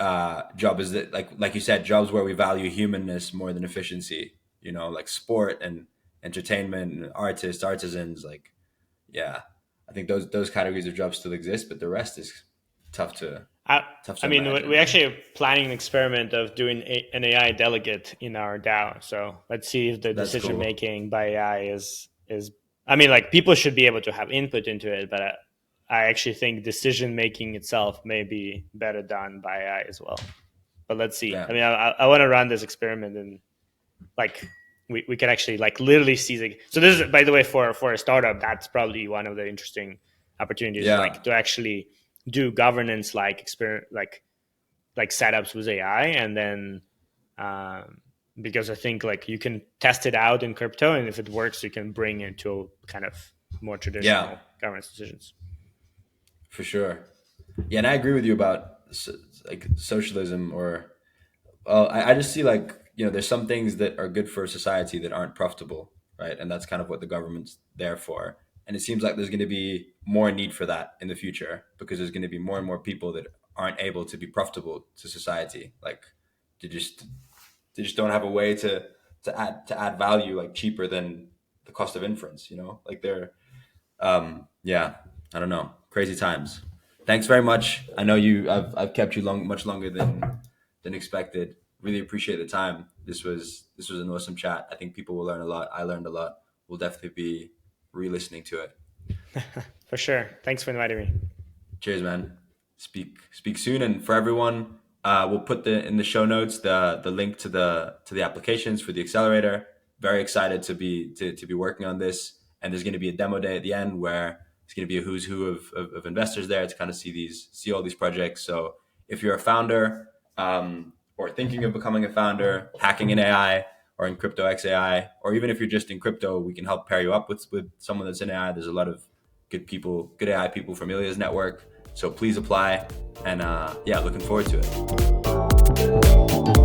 job is that, like you said, jobs where we value humanness more than efficiency. Like sport and entertainment and artists, artisans. Like, yeah, I think those categories of jobs still exist, but the rest is tough to I, tough I to mean, imagine. we actually are planning an experiment of doing an AI delegate in our DAO. So let's see if the That's decision cool. making by AI is. I mean, like people should be able to have input into it, but I actually think decision making itself may be better done by AI as well. But let's see. Yeah, I mean, I want to run this experiment and like we can actually like literally see the. So this is, by the way, for a startup, that's probably one of the interesting opportunities, yeah, like to actually do governance like like setups with AI, and then because I think like you can test it out in crypto, and if it works, you can bring it to kind of more yeah, traditional governance decisions. for sure. Yeah, and I agree with you about like socialism or. Well, I just see like, there's some things that are good for society that aren't profitable, right? And that's kind of what the government's there for. And it seems like there's going to be more need for that in the future because there's going to be more and more people that aren't able to be profitable to society. Like they just they just don't have a way to add value like cheaper than the cost of inference. Like they're yeah, I don't know. Crazy times. Thanks very much. I know I've kept you much longer than expected. Really appreciate the time. This was an awesome chat. I think people will learn a lot. I learned a lot. We'll definitely be re-listening to it. For sure. Thanks for inviting me. Cheers, man. Speak soon. And for everyone, we'll put in the show notes the link to the applications for the accelerator. Very excited to be working on this. And there's going to be a demo day at the end where it's going to be a who's who of investors there to kind of see all these projects. So if you're a founder, or thinking of becoming a founder, hacking in AI or in Crypto X AI, or even if you're just in crypto, we can help pair you up with someone that's in AI. There's a lot of good people, good AI people from Ilya's network. So please apply. And yeah, looking forward to it.